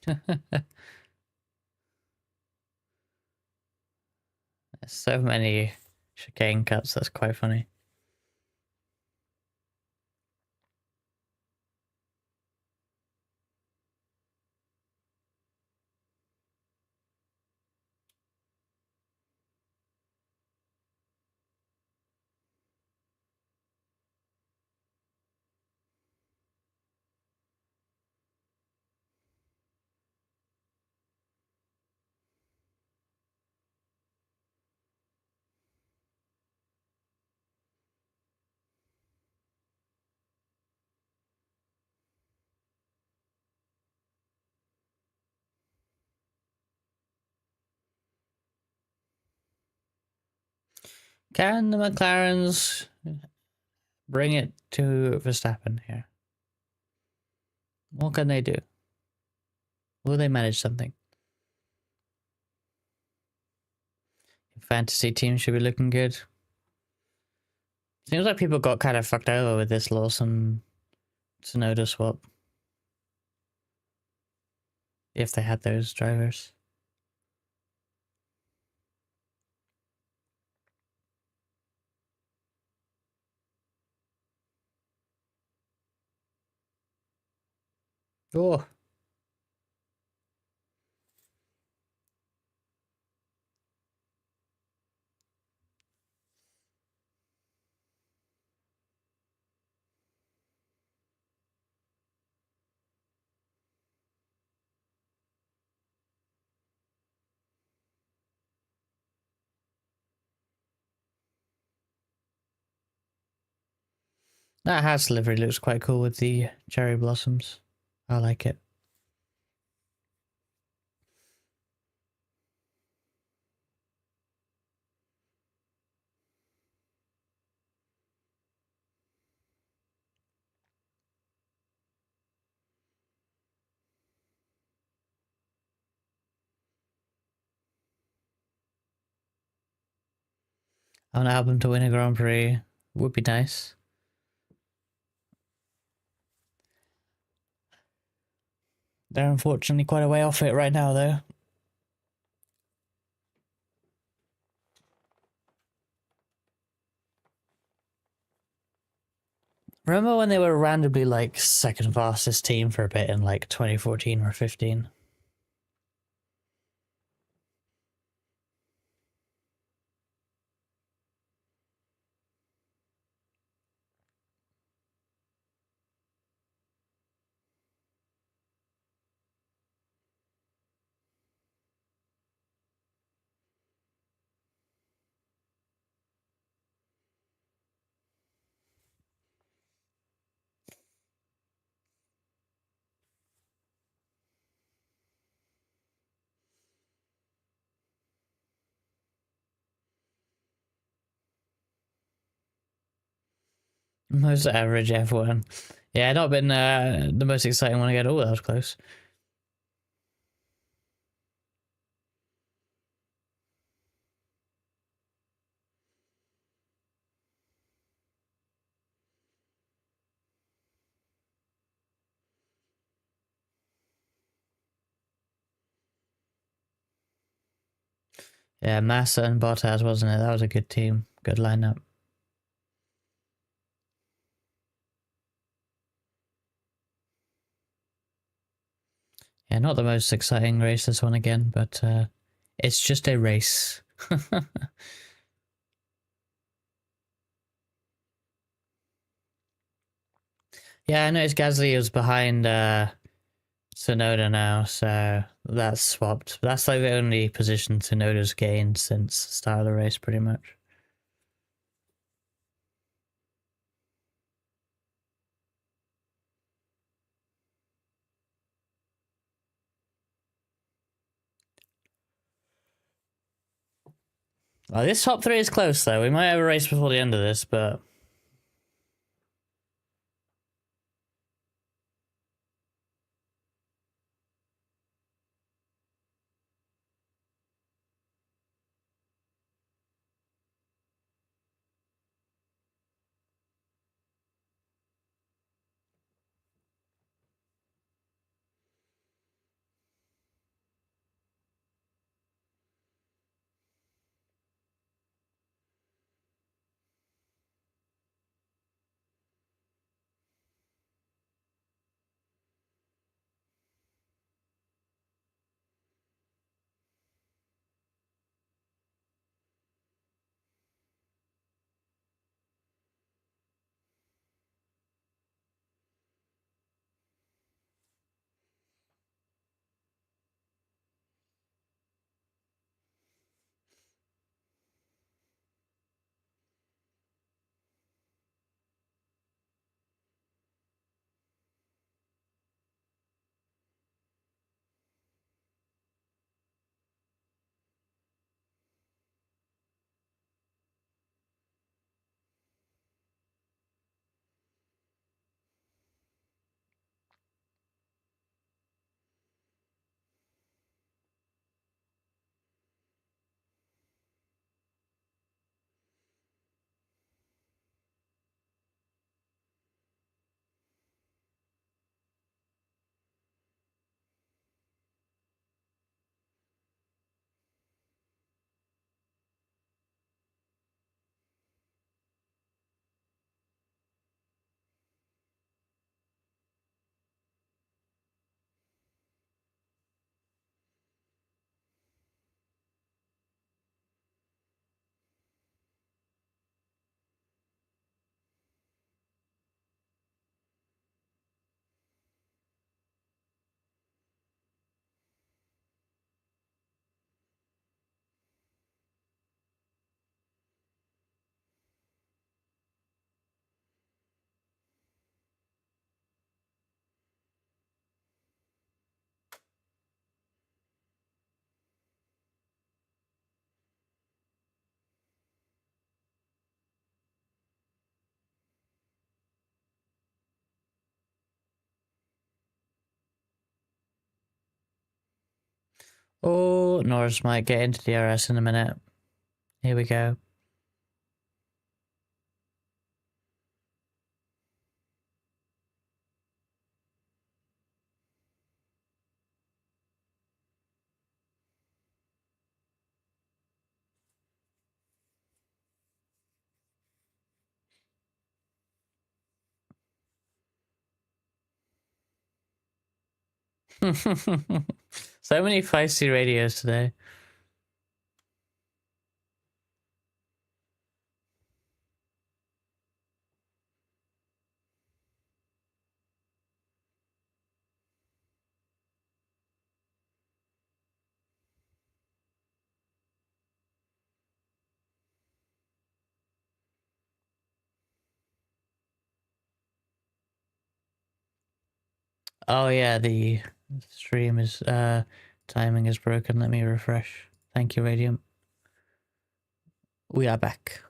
There's so many chicane cuts, that's quite funny. Can the McLarens bring it to Verstappen here? What can they do? Will they manage something? Fantasy team should be looking good. Seems like people got kind of fucked over with this Lawson Tsunoda swap. If they had those drivers. Oh. That house livery looks quite cool with the cherry blossoms. I like it. I want to help them to win a Grand Prix. Would be nice. They're unfortunately quite a way off it right now, though. Remember when they were randomly like second fastest team for a bit in like 2014 or 15? Most average F1. Yeah, not been the most exciting one again. Oh, that was close. Yeah, Massa and Bottas, wasn't it? That was a good team. Good lineup. Yeah, not the most exciting race, this one again, but it's just a race. Yeah, I noticed Gasly was behind Tsunoda now, so that's swapped. That's like the only position Tsunoda's gained since the start of the race, pretty much. Well, this top three is close, though. We might have a race before the end of this, but... Oh, Norris might get into DRS in a minute. Here we go. So many feisty radios today. Oh yeah, the stream is timing is broken. Let me refresh. Thank you, Radiant. We are back.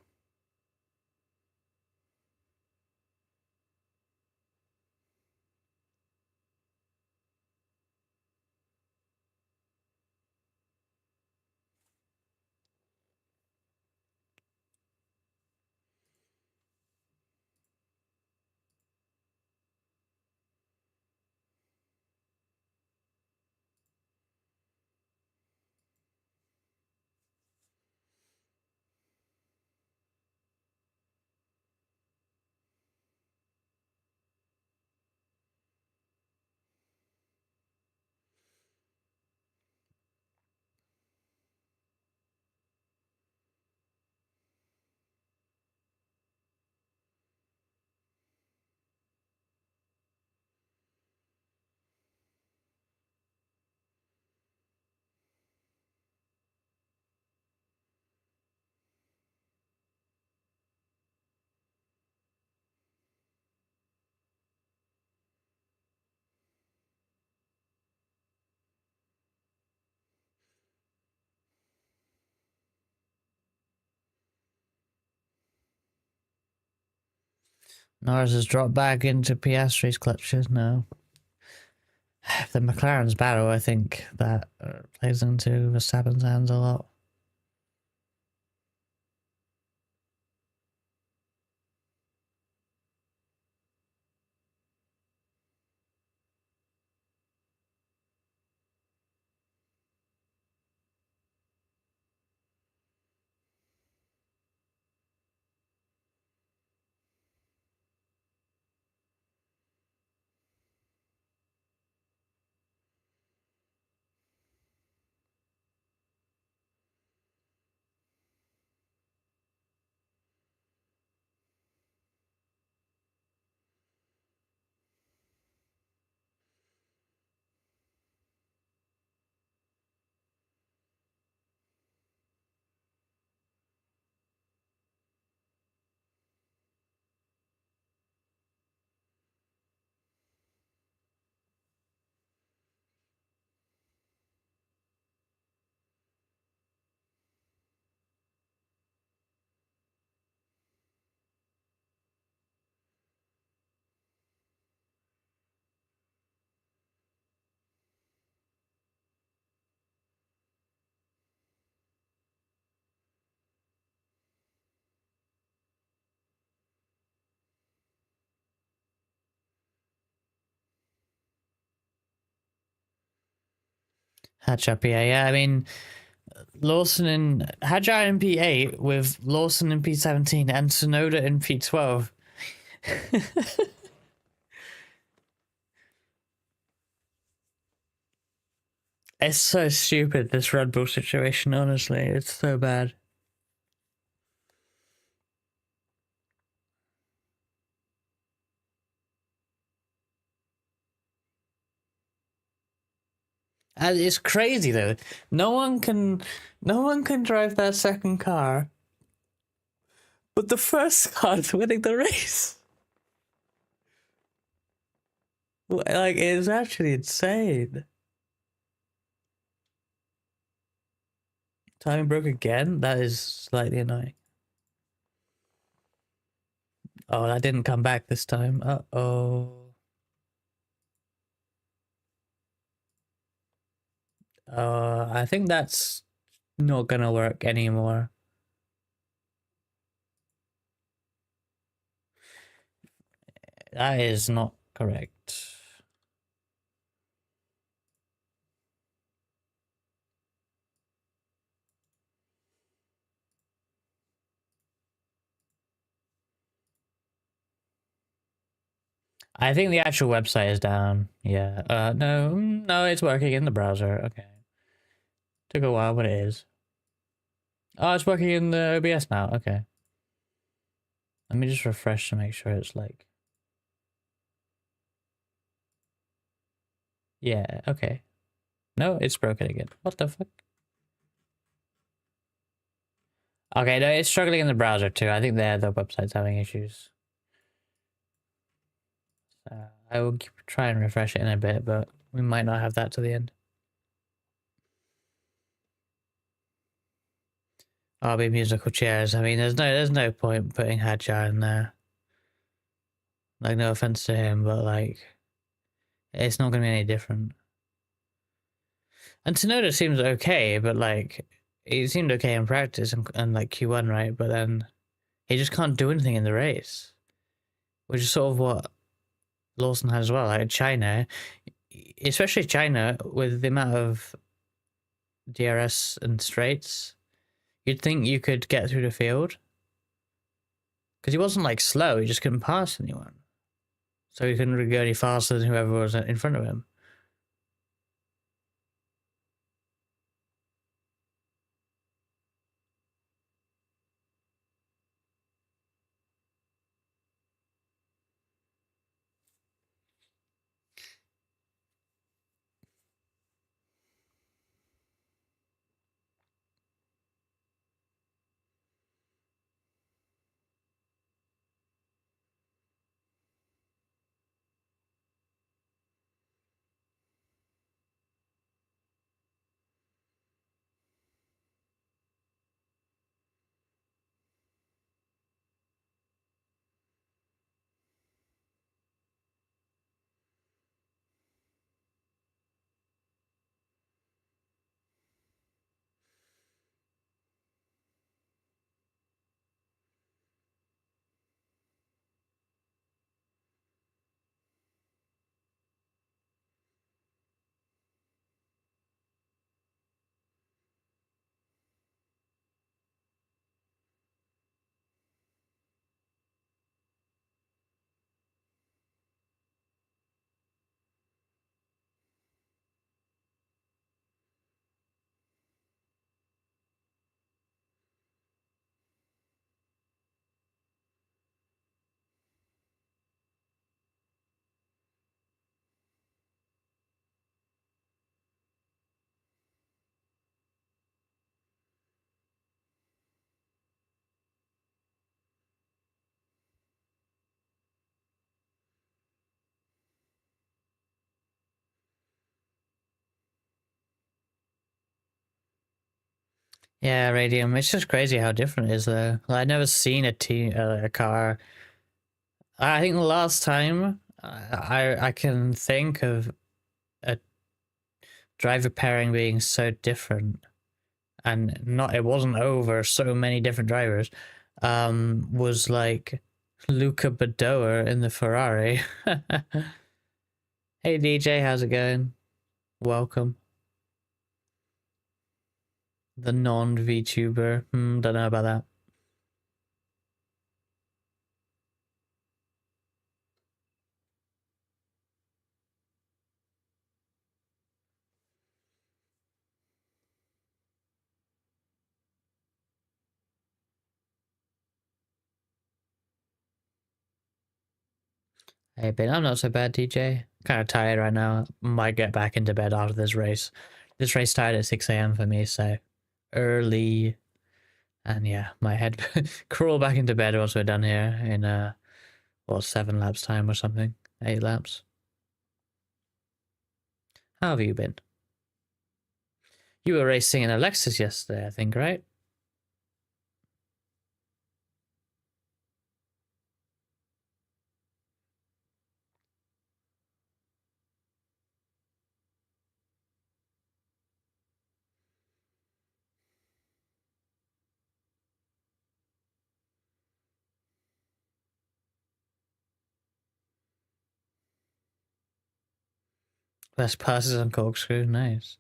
Norris has dropped back into Piastri's clutches now. If the McLaren's battle, I think that plays into Verstappen's hands a lot. Hatch up, yeah. I mean, Lawson in Hadjar in P8 with Lawson in P17 and Sonoda in P12. It's so stupid, this Red Bull situation, honestly. It's so bad. And it's crazy though. No one can drive that second car. But the first car is winning the race. Like, it's actually insane. Timing broke again? That is slightly annoying. Oh, that didn't come back this time. Uh-oh. I think that's not gonna work anymore. That is not correct. I think the actual website is down. Yeah. No, it's working in the browser. Okay. Took a while, but it is. Oh, it's working in the OBS now. Okay. Let me just refresh to make sure it's like. Yeah, okay. No, it's broken again. What the fuck? Okay, no, it's struggling in the browser too. I think the website's having issues. I will try and refresh it in a bit, but we might not have that to the end. RB musical chairs. I mean, there's no point putting Hadjar in there. Like, no offense to him, but like, it's not gonna be any different. And Tsunoda seems okay, but like, he seemed okay in practice and like Q1, right? But then he just can't do anything in the race, which is sort of what Lawson had as well. Like China, especially China, with the amount of DRS and straights, you'd think you could get through the field because he wasn't like slow; he just couldn't pass anyone, so he couldn't really go any faster than whoever was in front of him. Yeah, Radium. It's just crazy how different it is, though. Like, I've never seen a car. I think the last time I can think of a driver pairing being so different, and not it wasn't over so many different drivers. Was like Luca Badoer in the Ferrari. Hey DJ, how's it going? Welcome. The non-VTuber. Don't know about that. Hey, but I'm not so bad, DJ. Kind of tired right now. Might get back into bed after this race. This race started at 6 a.m. for me, so early. And yeah, my head crawl back into bed once we're done here in what, 7 laps time or something? 8 laps. How have you been? You were racing in a Lexus yesterday, I think, right? Best passes on corkscrew, nice.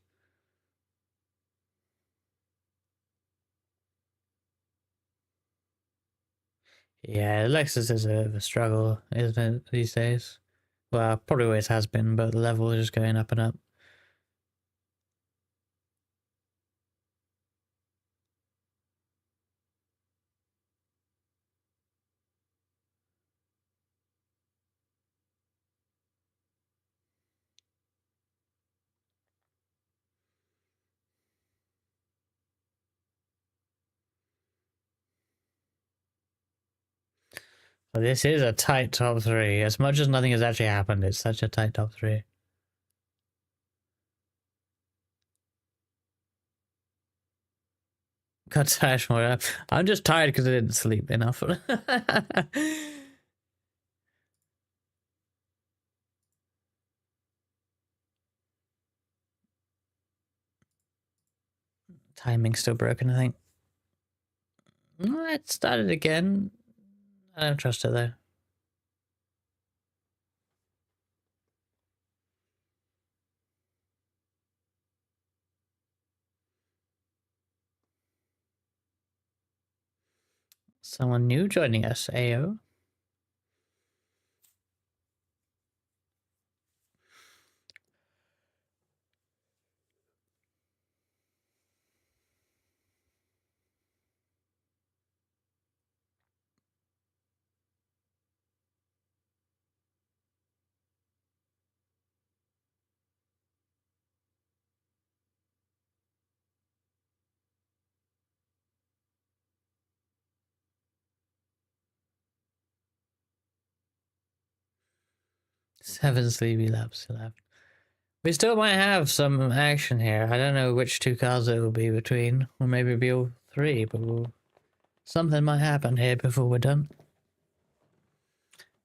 Yeah, Lexus is a struggle, isn't it, these days? Well, probably always has been, but the level is just going up and up. But this is a tight top three. As much as nothing has actually happened, it's such a tight top three. Got tired more. I'm just tired because I didn't sleep enough. Timing's still broken, I think. It started again. I don't trust it though. Someone new joining us, AO. Seven sleepy laps left. We still might have some action here. I don't know which two cars it will be between, or maybe it'll be all three, but something might happen here before we're done.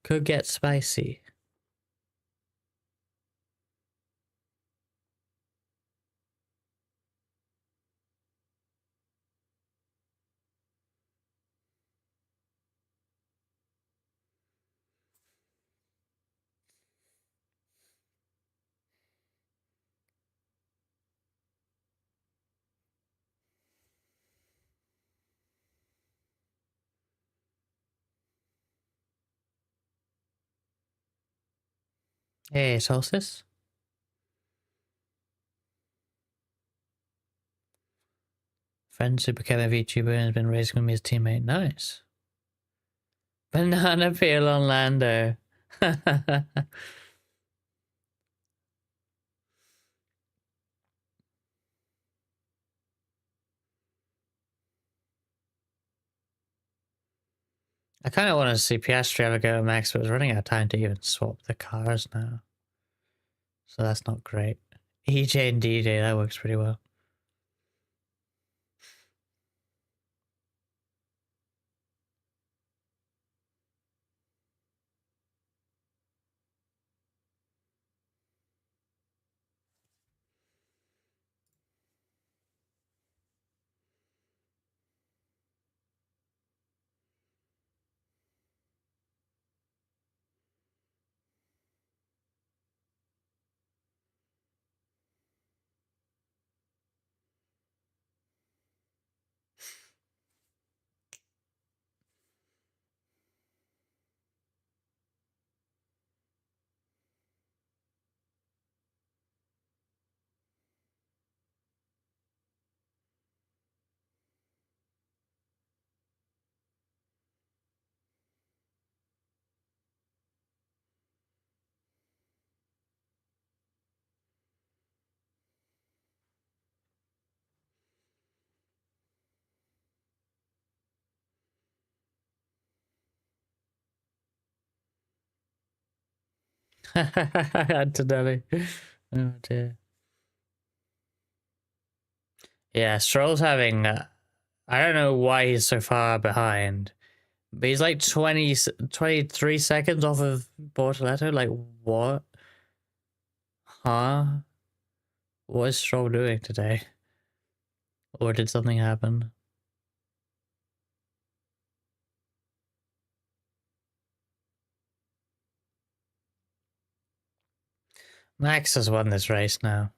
Could get spicy. Hey, Solstice. Friend who became a VTuber and has been racing with me as teammate. Nice. Banana peel on Lando. I kind of want to see Piastri have a go at Max, but it's running out of time to even swap the cars now. So that's not great. EJ and DJ, that works pretty well. Antonelli. Oh dear. Yeah, Stroll's having. I don't know why he's so far behind, but he's like 23 seconds off of Bortoletto. Like, what? Huh? What is Stroll doing today? Or did something happen? Max has won this race now.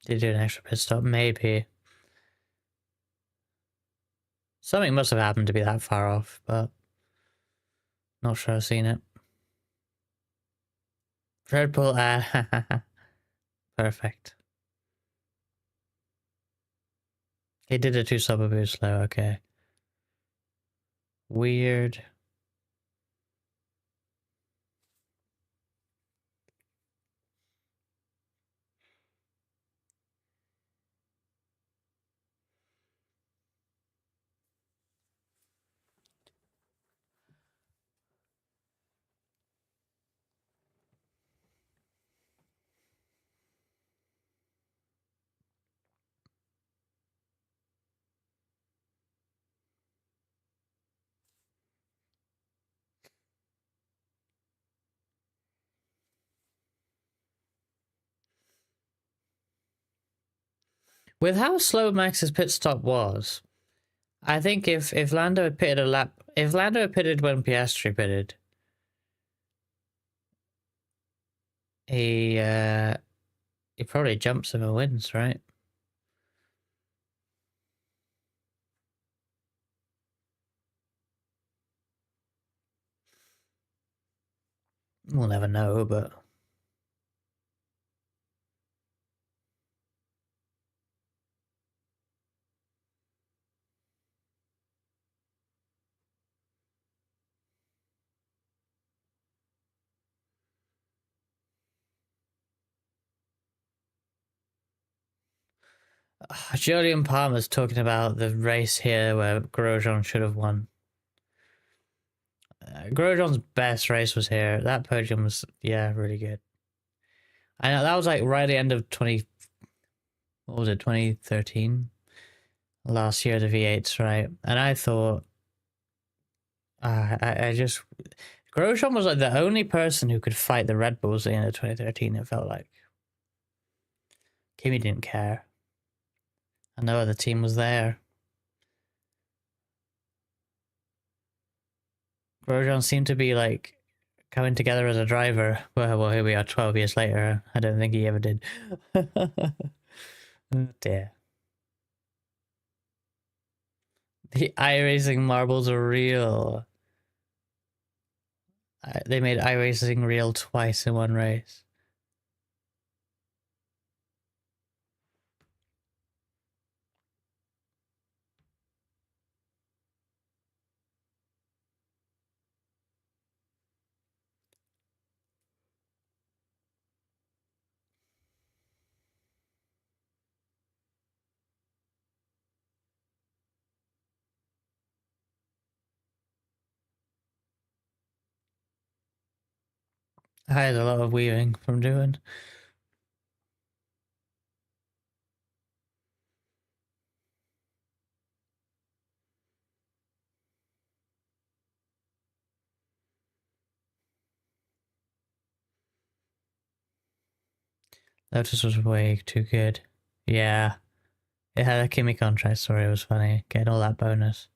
Did he do an extra pit stop? Maybe. Something must have happened to be that far off, but not sure I've seen it. Red Bull, perfect. He did a 2-stop a bit slow, okay. Weird. With how slow Max's pit stop was, I think if Lando had pitted a lap, if Lando had pitted when Piastri pitted, he probably jumps him and wins, right? We'll never know, but Julian Palmer's talking about the race here where Grosjean should have won. Grosjean's best race was here. That podium was, yeah, really good. I know that was like right at the end of 2013? Last year, the V8s, right? And I thought, I just, Grosjean was like the only person who could fight the Red Bulls at the end of 2013, it felt like. Kimi didn't care. And no other team was there. Grosjean seemed to be like coming together as a driver. Well, here we are 12 years later. I don't think he ever did. Oh dear. The iRacing marbles are real. They made iRacing real twice in one race. I had a lot of weaving from doing. Lotus was way too good. Yeah. It had a Kimi contract story, it was funny. Getting all that bonus.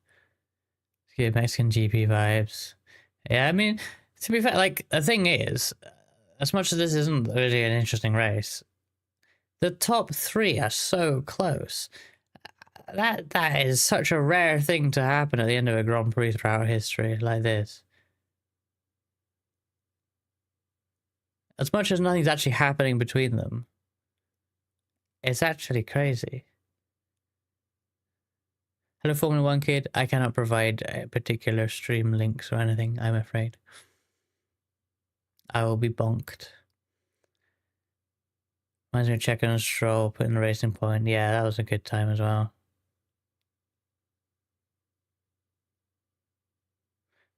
Good Mexican GP vibes. Yeah, I mean, to be fair, like, the thing is, as much as this isn't really an interesting race, the top 3 are so close. That is such a rare thing to happen at the end of a Grand Prix throughout history like this. As much as nothing's actually happening between them, it's actually crazy. Hello, Formula 1 kid. I cannot provide particular stream links or anything, I'm afraid. I will be bonked. Reminds me of checking on Stroll, putting the Racing Point. Yeah, that was a good time as well.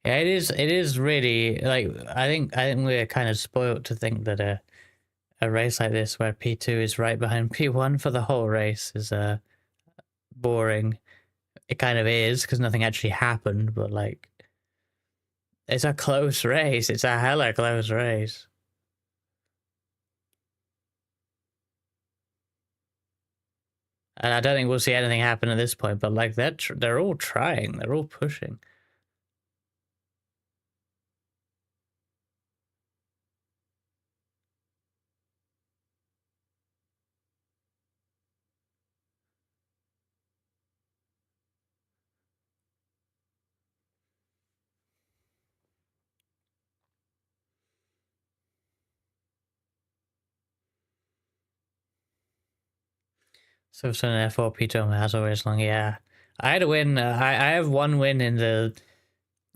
Yeah, it is really, like, I think we're kind of spoiled to think that a race like this where P2 is right behind P1 for the whole race is boring. it kind of is because nothing actually happened, but like it's a close race. It's a hella close race. And I don't think we'll see anything happen at this point, but like they're all trying, they're all pushing. So it's an F4 P2 has always long, yeah. I had a win. I have one win in the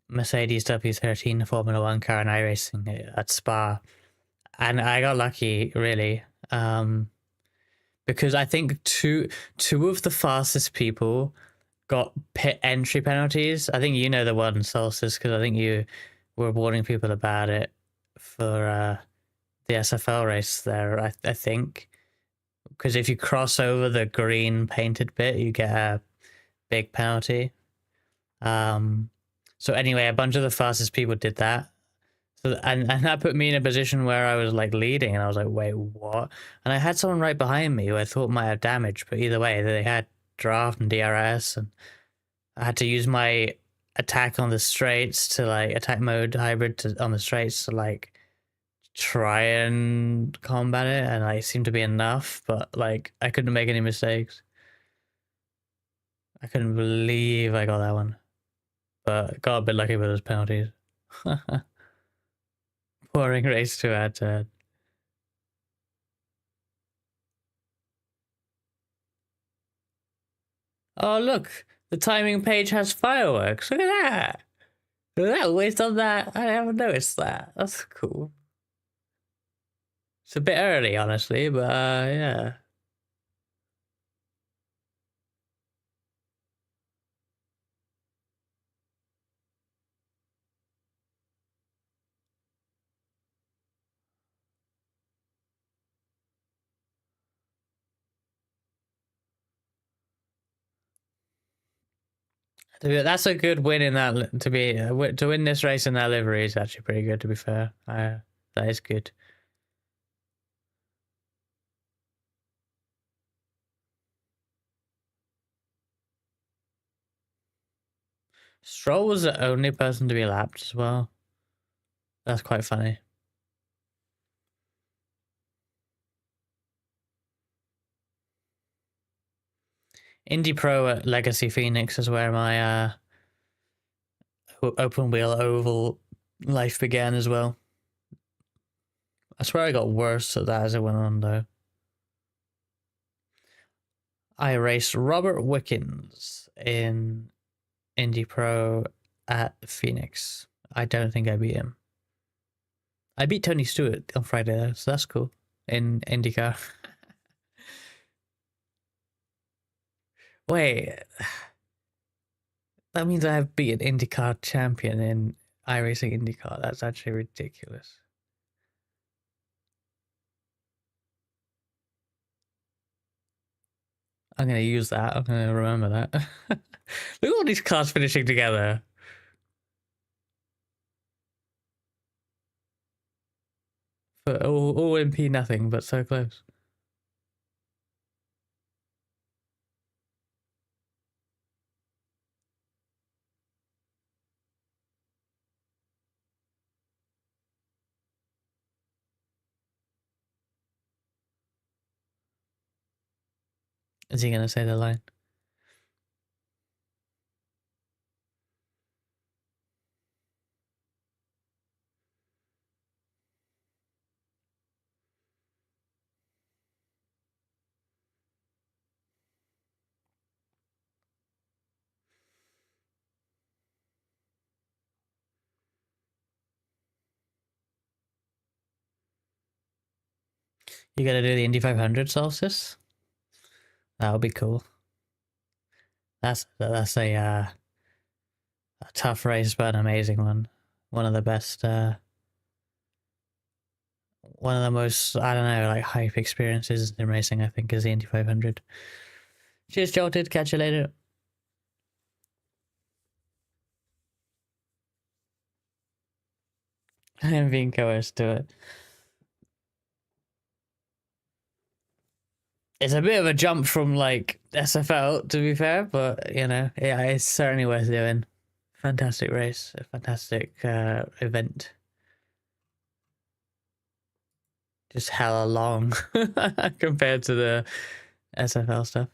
Mercedes W13 Formula One car and iRacing at Spa, and I got lucky really, because I think two of the fastest people got pit entry penalties. I think you know the one, Solstice, because I think you were warning people about it for the SFL race there. I think. Because if you cross over the green painted bit, you get a big penalty. So anyway, a bunch of the fastest people did that. So, and that put me in a position where I was like leading, and I was like, wait, what? And I had someone right behind me who I thought might have damage, but either way, they had draft and DRS, and I had to use my attack on the straights to like attack mode hybrid on the straights to like try and combat it, and I seemed to be enough, but like I couldn't make any mistakes. I couldn't believe I got that one, but got a bit lucky with those penalties. Boring race to add to it. Oh look, the timing page has fireworks. Look at that. That always done that. I haven't noticed that. That's cool. It's a bit early, honestly, but yeah. That's a good win in that. To win this race in that livery is actually pretty good. To be fair, that is good. Stroll was the only person to be lapped as well. That's quite funny. Indy Pro at Legacy Phoenix is where my open wheel oval life began as well. I swear I got worse at that as it went on though. I raced Robert Wickens in Indy Pro at Phoenix. I don't think I beat him. I beat Tony Stewart on Friday though, so that's cool. In IndyCar. Wait. That means I have beaten IndyCar champion in iRacing IndyCar. That's actually ridiculous. I'm going to use that. I'm going to remember that. Look at all these cars finishing together. For all MP nothing, but so close. Is he going to say the line? You got to do the Indy 500 Solstice? That would be cool. That's a tough race, but an amazing one. One of the best, one of the most, I don't know, like hype experiences in racing, I think, is the Indy 500. Cheers, Jolted. Catch you later. I am being coerced to it. It's a bit of a jump from like SFL, to be fair, but you know, yeah, it's certainly worth doing. Fantastic race, a fantastic event. Just hella long compared to the SFL stuff.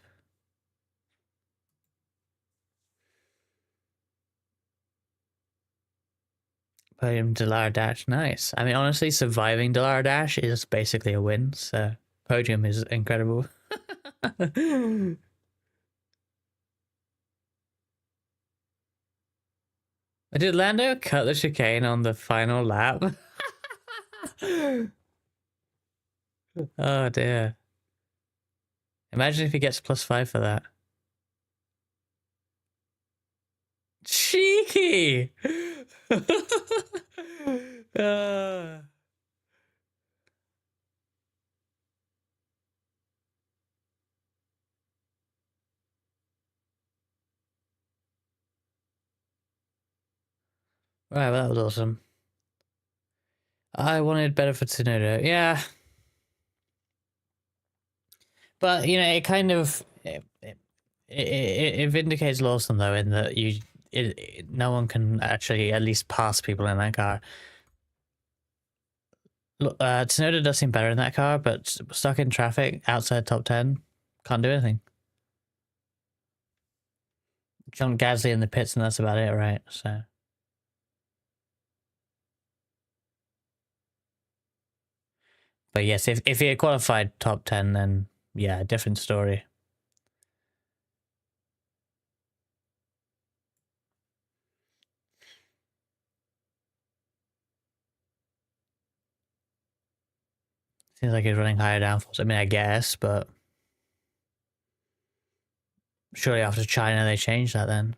Podium Delara Dash, nice. I mean, honestly, surviving Delara Dash is basically a win, so podium is incredible. Did Lando cut the chicane on the final lap? Oh dear. Imagine if he gets +5 for that. Cheeky! Right, well, that was awesome. I wanted better for Tsunoda. Yeah. But, you know, it kind of... It vindicates Lawson, though, in that no one can actually at least pass people in that car. Look, Tsunoda does seem better in that car, but stuck in traffic outside top 10, can't do anything. John Gasly in the pits, and that's about it, right? So... But yes, if he had qualified top 10, then yeah, different story. Seems like he's running higher downforce. I mean, I guess, but surely after China they changed that then.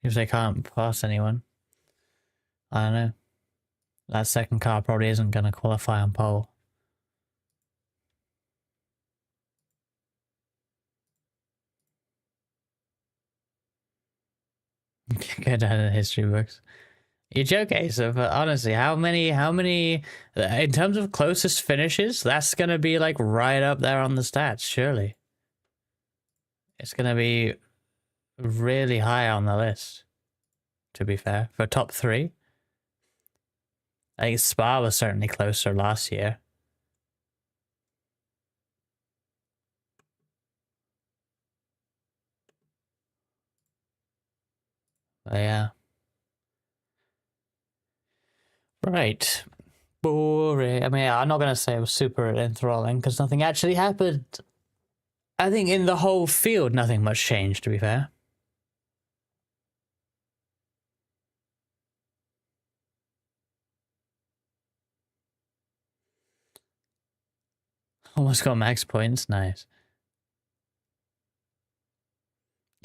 If they can't pass anyone. I don't know. That second car probably isn't going to qualify on pole. Go down in the history books. You're joking, so but honestly, how many, in terms of closest finishes, that's going to be like right up there on the stats, surely. It's going to be really high on the list, to be fair, for top 3. I think Spa was certainly closer last year. But yeah. Right. Boring. I mean, I'm not going to say it was super enthralling because nothing actually happened. I think in the whole field, nothing much changed, to be fair. Almost got max points. Nice.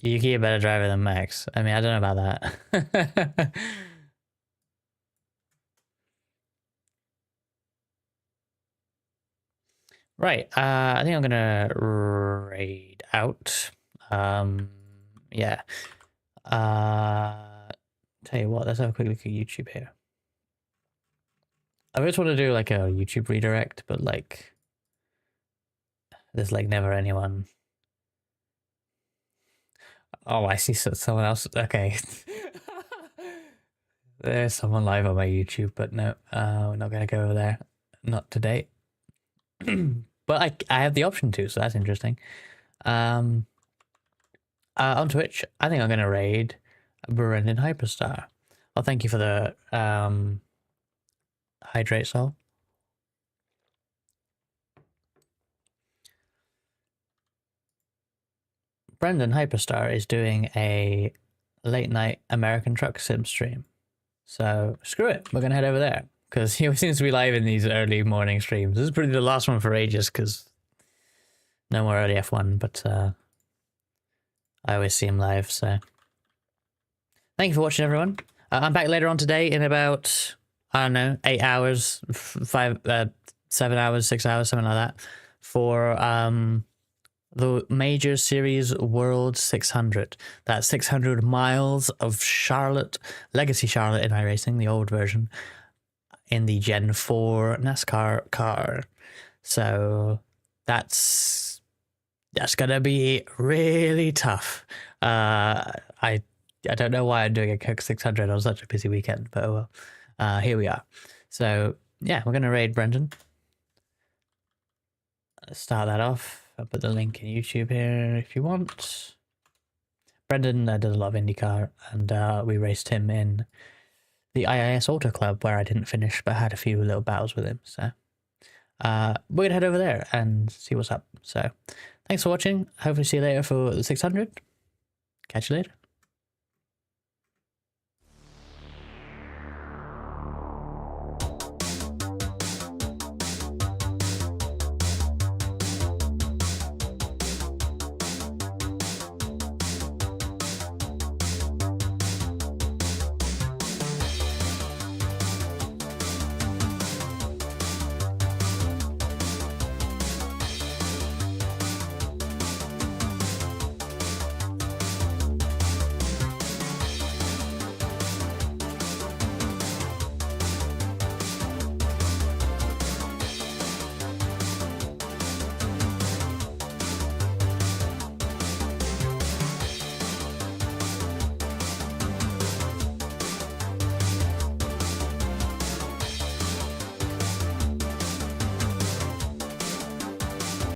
Yuki a better driver than Max. I mean, I don't know about that. Right. I think I'm gonna raid out. Yeah. Tell you what, let's have a quick look at YouTube here. I just want to do like a YouTube redirect, but like there's like never anyone. Oh, I see someone else. Okay. There's someone live on my YouTube, but no, we're not gonna go over there. Not today. But I have the option to, so that's interesting. On Twitch, I think I'm gonna raid Brendan Hyperstar. Well, thank you for the hydrate soul. Brendan Hyperstar is doing a late night American Truck Sim stream. So screw it, we're gonna head over there. Because he seems to be live in these early morning streams. This is probably the last one for ages because no more early F1, but I always see him live, so. Thank you for watching, everyone. I'm back later on today in about, I don't know, 8 hours, 7 hours, 6 hours, something like that, for the Major Series World 600. That's 600 miles of Charlotte, Legacy Charlotte in iRacing, the old version, in the Gen 4 NASCAR car. So that's gonna be really tough. I don't know why I'm doing a Coke 600 on such a busy weekend, but oh well. Here we are. So yeah, we're gonna raid Brendan. Let's start that off. I'll put the link in YouTube here if you want. Brendan does a lot of IndyCar, and we raced him in the IIS Auto Club, where I didn't finish but had a few little battles with him. So we're gonna head over there and see what's up. So thanks for watching. Hopefully see you later for the 600. Catch you later.